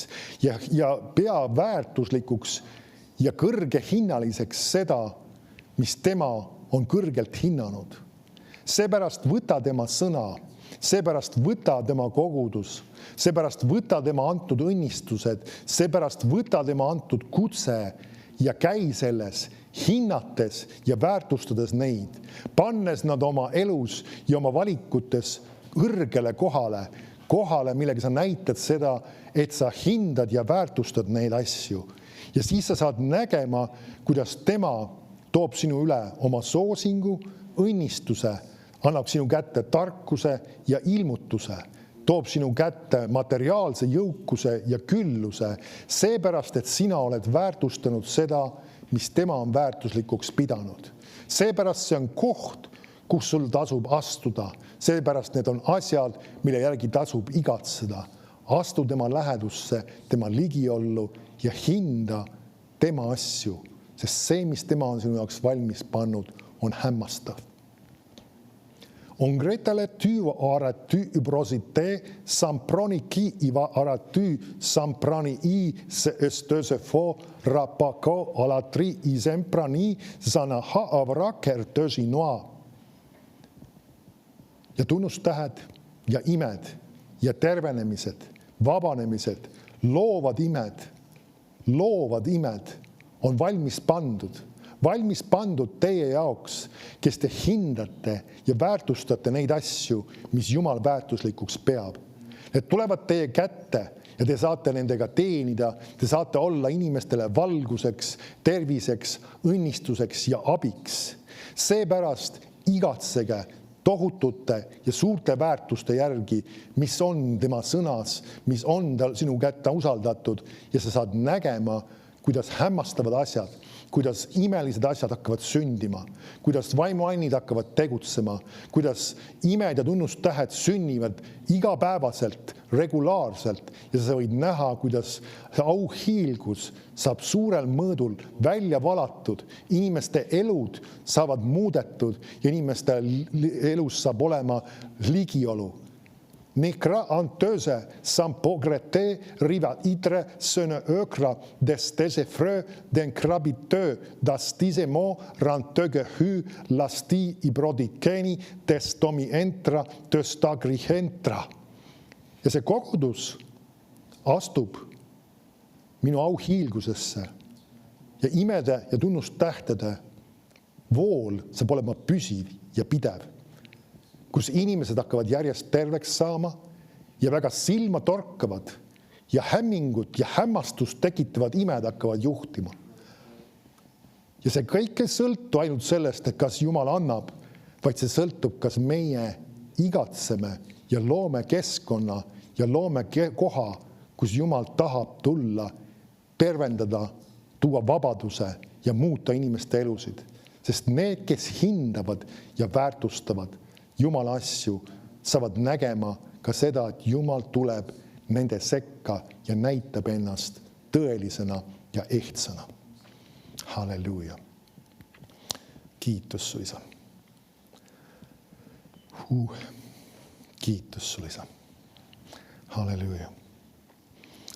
ja pea väärtuslikuks ja kõrge hinnaliseks seda, mis tema on kõrgelt hinnanud. Seepärast võta tema sõna, seepärast võta tema kogudus, seepärast võta tema antud õnnistused, seepärast võta tema antud kutse ja käi selles, hinnates ja väärtustades neid, pannes nad oma elus ja oma valikutes kõrgele kohale, millega sa näitad seda, et sa hindad ja väärtustad neid asju. Ja siis sa saad nägema, kuidas tema toob sinu üle oma soosingu, õnnistuse, annab sinu kätte tarkuse ja ilmutuse, toob sinu kätte materiaalse jõukuse ja külluse, seepärast, et sina oled väärtustanud seda, mis tema on väärtuslikuks pidanud. Seepärast see on koht, kus sul tasub astuda. Seepärast need on asjad, mille järgi tasub igatseda. Astu tema lähedusse, tema ligiollu ja hinda tema asju, sest see, mis tema on sinu jaoks valmis pannud, on hämmastav. On gretale ty aratu ubrosite, samproni ki iva aratu, samprani i se östöse fo rapako alatri isemprani zana haavraker tösi noa. Ja tunnustähed ja imed ja tervenemised, vabanemised, loovad imed on valmis pandud teie jaoks, kes te hindate ja väärtustate neid asju, mis Jumal väärtuslikuks peab. Need tulevad teie kätte ja te saate nendega teenida, te saate olla inimestele valguseks, terviseks, õnnistuseks ja abiks. Seepärast igatsege tohutute ja suurte väärtuste järgi, mis on tema sõnas, mis on sinu kätte usaldatud ja sa saad nägema, kuidas hämmastavad asjad, kuidas imelised asjad hakkavad sündima, kuidas vaimuannid hakkavad tegutsema, kuidas imed ja tunnustähed sünnivad igapäevaselt, regulaarselt ja sa võid näha, kuidas auhiilgus saab suurel mõõdul välja valatud, inimeste elud saavad muudetud ja inimeste elus saab olema ligiolu. Nekra antöse sampogrete riva itre söne ökra des tese frö den krabitö das tise mo rantöge hy lasti ibrodikeni des tomi entra tösta grihentra. Ja see kogudus astub minu auhiilgusesse ja imede ja tunnustähtede vool saab olema püsiv ja pidev, kus inimesed hakkavad järjest terveks saama ja väga silma torkavad ja hämmingut ja hämmastust tekitavad imed hakkavad juhtima. Ja see kõik ei sõltu ainult sellest, et kas Jumal annab, vaid see sõltub, kas meie igatseme ja loome keskkonna ja loome koha, kus Jumal tahab tulla, tervendada, tuua vabaduse ja muuta inimeste elusid. Sest need, kes hindavad ja väärtustavad Jumala asju, saavad nägema ka seda, et Jumal tuleb nende sekka ja näitab ennast tõelisena ja ehtsana. Halleluuja. Kiitos su Isa. Kiitos su Isa. Halleluuja.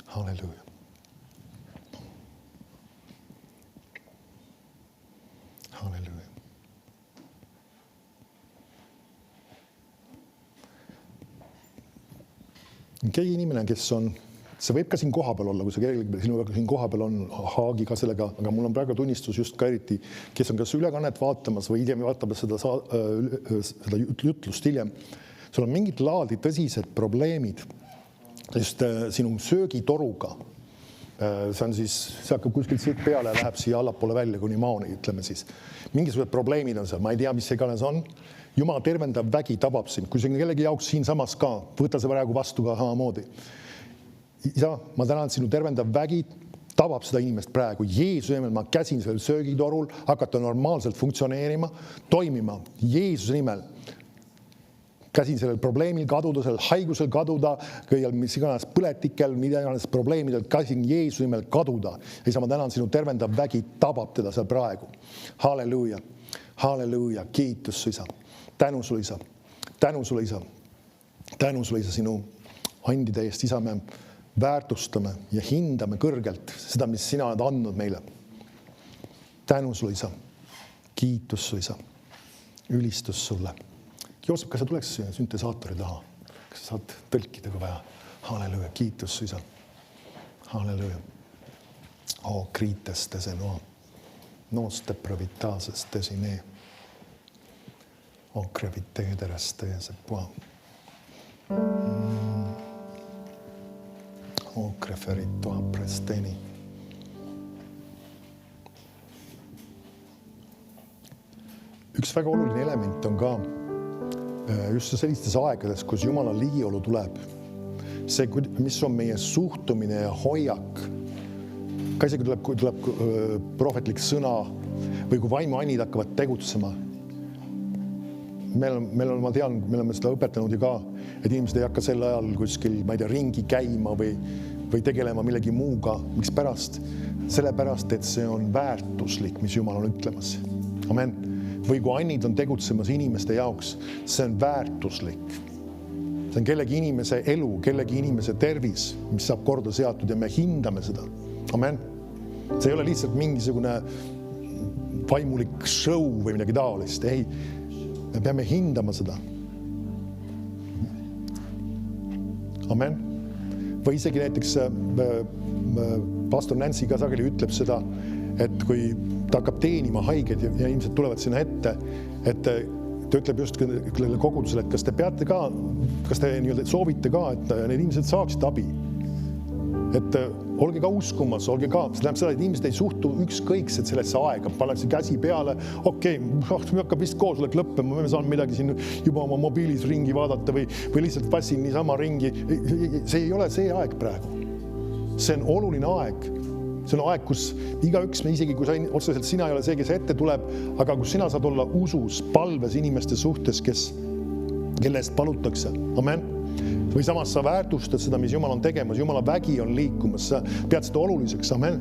Halleluuja. Halleluuja. Keegi inimene, kes on, see võib ka siin koha peal olla, kui see kellelgi sinuga siin koha peal on haagi ka sellega, aga mul on praegu tunnistus just ka eriti, kes on kas ülekannet vaatamas või hiljem vaatamas seda jutlust hiljem. Sul on mingid laadi tõsised probleemid just sinu söögitoruga. See on siis, see hakkab kuskilt siit peale ja läheb siia allapoole välja kuni maani, ütleme siis. Mingisugused probleemid on seal, ma ei tea, mis see iganes on. Jumala tervendav vägi tabab sind. Kui see on kellegi jaoks siin samas ka, võta see praegu vastu ka samamoodi. Isa, ma tänan sinu tervendav vägi, tabab seda inimest praegu. Jeesuse nimel ma käsin sellel söögitorul, hakata normaalselt funktsioneerima, toimima. Jeesuse nimel käsin sellel probleemil kaduda, sellel haigusel kaduda, kõigil mis iganes põletikel, mida iganes probleemidel, käsin Jeesuse nimel kaduda. Isa, ma tänan sinu tervendav vägi, tabab teda seal praegu. Halleluuja, halleluuja, kiitus su Isa. Tänu sulle, Isa. Tänu sulle, Isa. Tänu sulle, Isa, sinu andide eest, Isa, me väärtustame ja hindame kõrgelt seda, mis sina oled andnud meile. Tänu sulle, Isa. Kiitus su Isa. Ülistus sulle. Joosep, kas sa tuleks süntesaatori taha? Kas sa saad tõlkida kui vaja? Halleluuja, kiitus su Isa. Halleluuja. O kriites te se no. Nos te pravitases te sine. O crevitedereste se può. O creferito a presteni. Üks väga oluline element on ka just sellistes aegades, kus Jumala ligiolu tuleb. See, mis on meie suhtumine ja hoiak. Ka isegi tuleb prohvetlik sõna või kui vaimuannid hakkavad tegutsema. Ma tean, me oleme seda õpetanud ju ka, et inimesed ei hakka sel ajal kuskil, ma ei tea, ringi käima või tegelema millegi muuga. Miks pärast? Sellepärast, et see on väärtuslik, mis Jumal on ütlemas. Amen. Või kui annid on tegutsemas inimeste jaoks, see on väärtuslik. See on kellegi inimese elu, kellegi inimese tervis, mis saab korda seatud ja me hindame seda. Amen. See ei ole lihtsalt mingisugune vaimulik show või midagi taolist. Ei, me peame hindama seda. Amen. Või isegi näiteks pastor Nancy ka sageli ütleb seda, et kui ta hakkab teenima haiged ja inimesed tulevad sinna ette, et ta ütleb just kogudusele, et kas te peate ka, kas te soovite ka, et need inimesed saaksid abi. Et olge ka uskumas, olge ka, see tähendab seda, et inimesed ei suhtu ükskõikselt sellesse aega, pannakse käsi peale, okei, me hakkab vist koosolek lõppema, me saan midagi siin juba oma mobiilis ringi vaadata või lihtsalt passin niisama ringi. See ei ole see aeg praegu. See on oluline aeg. See on aeg, kus igaüks, isegi kui otseselt sina ei ole see, kes ette tuleb, aga kus sina saad olla usus, palves inimeste suhtes, kelle eest palutakse. Amen. Või samas sa väärtustad seda, mis Jumal on tegemas. Jumala vägi on liikumas. Sa pead seda oluliseks. Amen.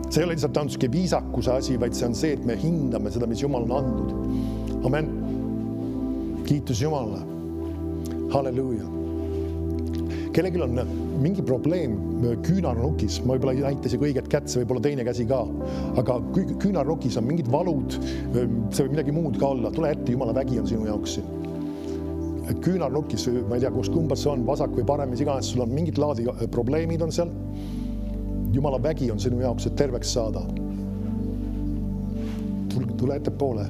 See ei ole lihtsalt ainult viisakuse asi, vaid see on see, et me hindame seda, mis Jumal on andnud. Amen. Kiitus Jumalale. Halleluuja. Kellelgi on mingi probleem küünarnukis, ma võib-olla ei näita isegi õiget kätt, see võib olla teine käsi ka, aga küünarnukis on mingid valud, see võib midagi muud ka olla, tule ette, Jumala vägi on sinu jaoks siin. Küünarnukis, ma ei tea, kumbas see on, vasak või parem, mis iganes, sul on mingid laadi probleemid on seal. Jumala vägi on sinu jaoks, et terveks saada. Tule ette poole.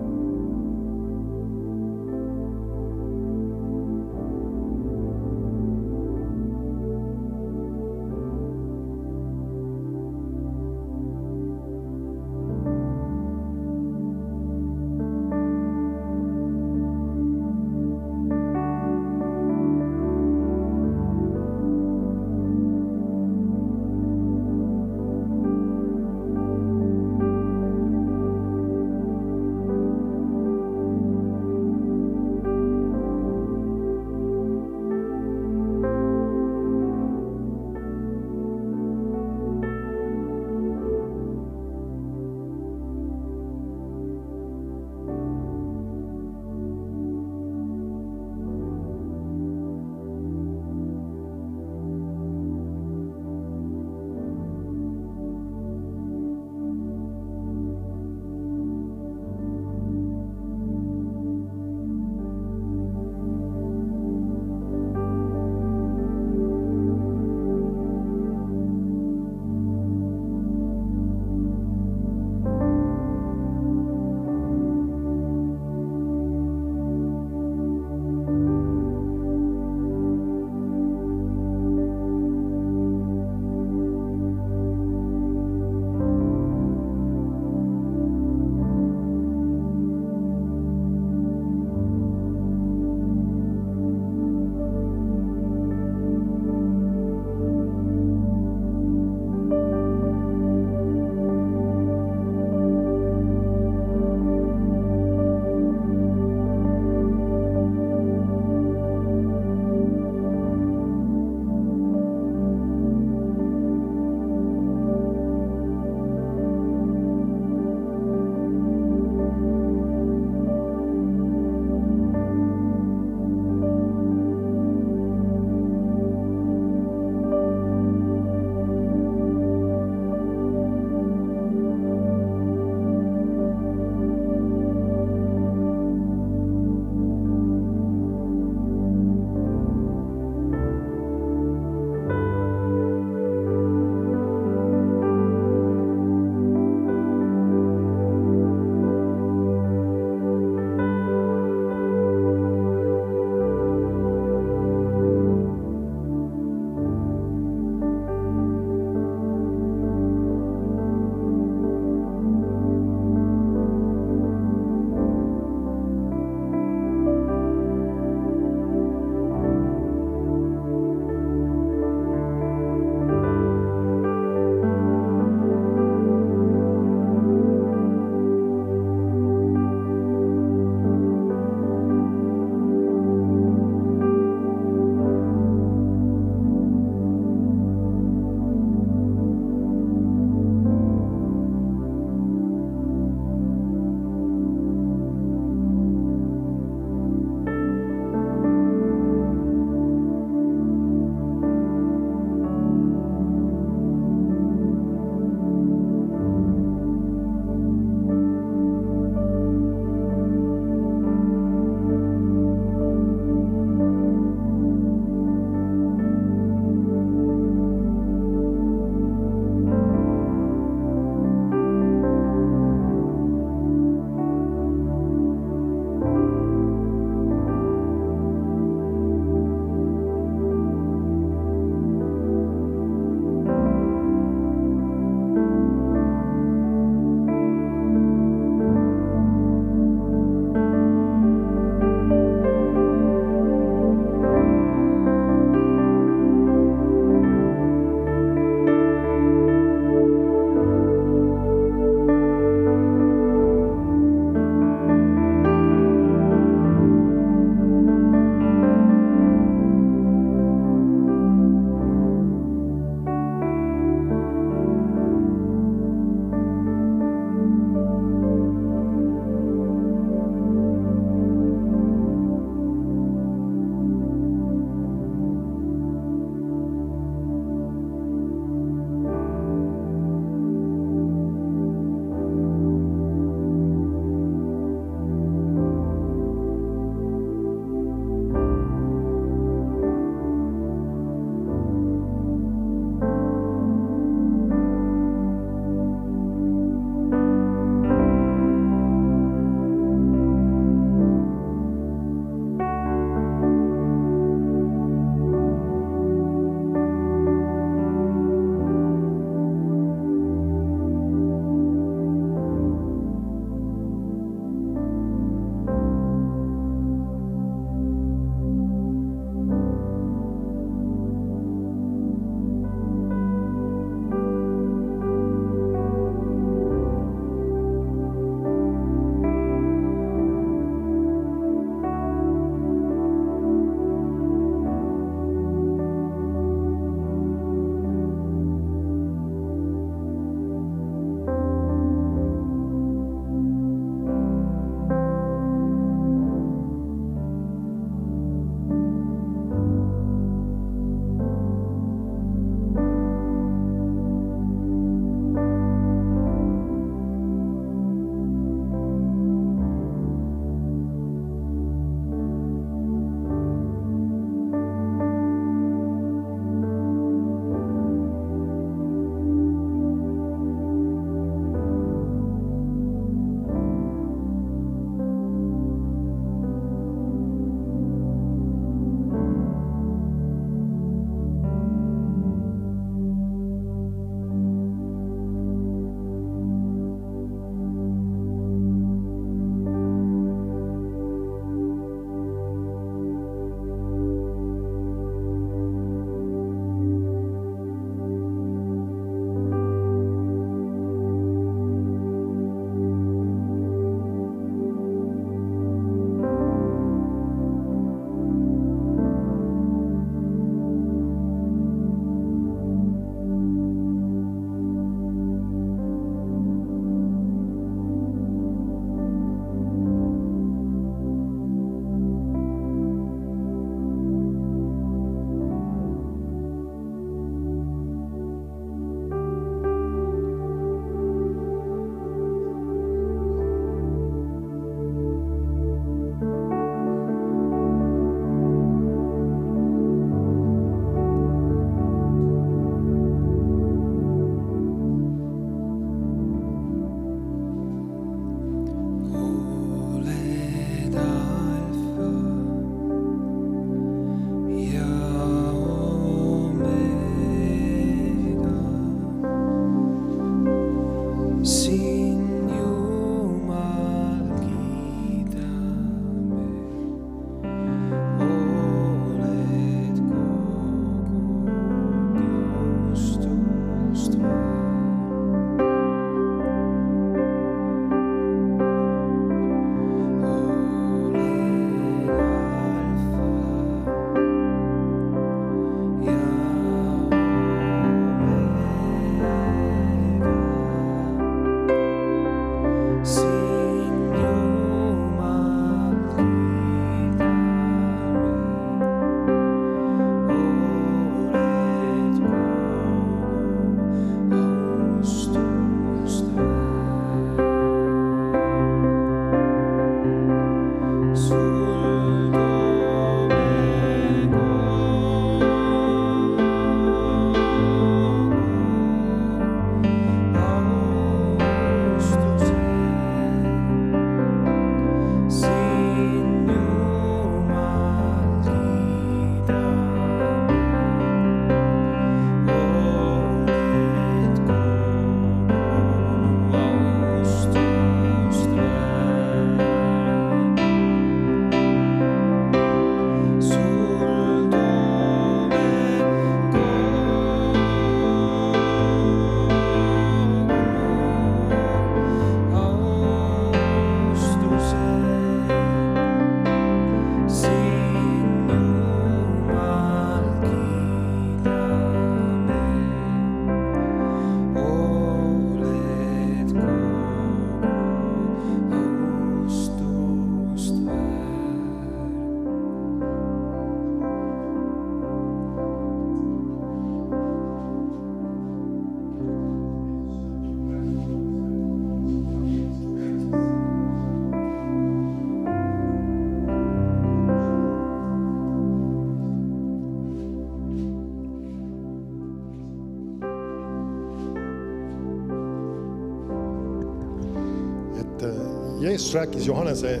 Jeesus rääkis Johannese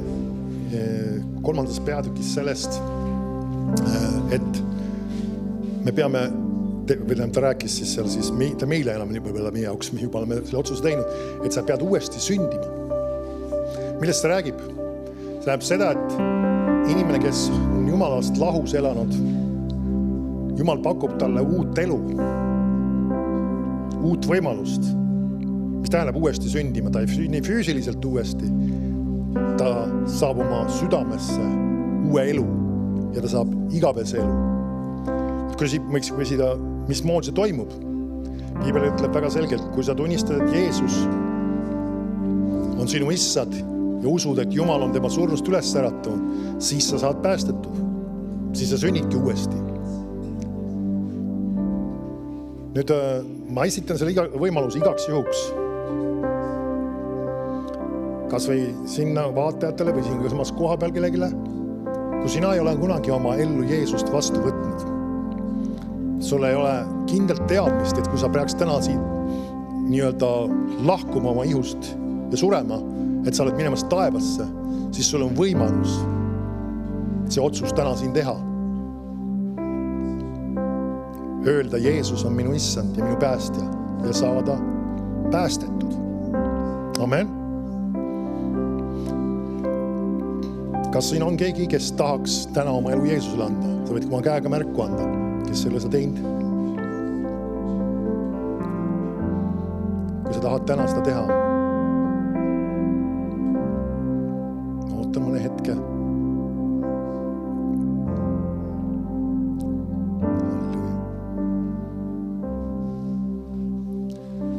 3. peatükis sellest, et me peame, ta rääkis siis seal siis meile enam võib-olla meie jaoks, me juba oleme selle otsuse teinud, et sa pead uuesti sündima. Millest ta räägib? See tähendab seda, et inimene, kes on Jumalast lahus elanud, Jumal pakub talle uut elu, uut võimalust, mis tähendab uuesti sündima. Ta ei sünni füüsiliselt uuesti, ta saab oma südamesse uue elu ja ta saab igavese elu. Võiks küsida, mismoodi see toimub? Piibel ütleb väga selgelt, kui sa tunnistad, et Jeesus on sinu issand ja usud, et Jumal on tema surnust üles äratunud, siis sa saad päästetud. Siis sa sünnidki uuesti. Nüüd ma esitan selle võimaluse igaks juhuks. Kas või sinna vaatajatele või siin samas koha peal kellegile, kui sina ei ole kunagi oma ellu Jeesust vastu võtnud. Sul ei ole kindlalt teadmist, et kui sa peaks täna siin nii-öelda lahkuma oma ihust ja surema, et sa oled minemas taevasse, siis sul on võimalus see otsus täna siin teha. Öelda, Jeesus on minu issand ja minu päästja ja saada päästetud. Amen. Kas siin on keegi, kes tahaks täna oma elu Jeesusele anda? Sa võid oma käega märku anda, kes selle sa teinud. Kui sa tahad täna seda teha, ootan mõne hetke.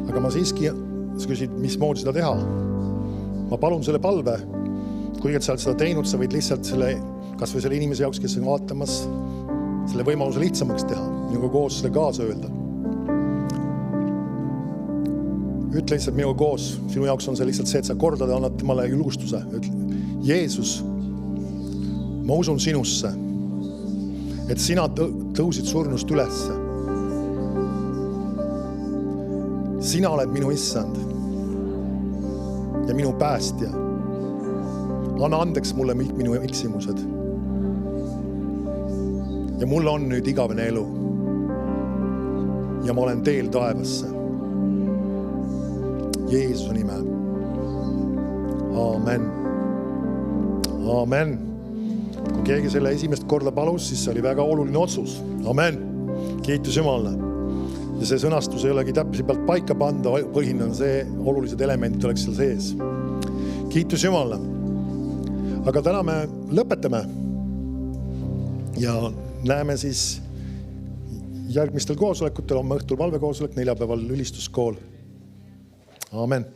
Aga ma siiski, sa küsid, mismoodi seda teha? Ma palun selle palve, kui sa oled seda teinud, sa võid lihtsalt selle, kas või selle inimese jaoks, kes on vaatamas, selle võimaluse lihtsamaks teha, minuga koos selle kaasa öelda. Ütle lihtsalt minuga koos, sinu jaoks on see lihtsalt see, et sa kordad ja annad temale julgustuse. Jeesus, ma usun sinusse, et sina tõusid surnust ülesse. Sina oled minu issand ja minu päästja. Anna andeks mulle minu eksimused. Ja mul on nüüd igavene elu. Ja ma olen teel taevasse. Jeesuse nimel. Aamen. Aamen. Kui keegi selle esimest korda palus, siis see oli väga oluline otsus. Amen. Kiitus Jumalale. Ja see sõnastus ei olegi täpselt paika panda, põhiline on see, olulised elemendid oleks seal sees. Kiitus Jumalale. Aga täna me lõpetame ja näeme siis järgmistel koosolekutel, homme õhtul valvekoosolek, neljapäeval ülistuskool. Amen.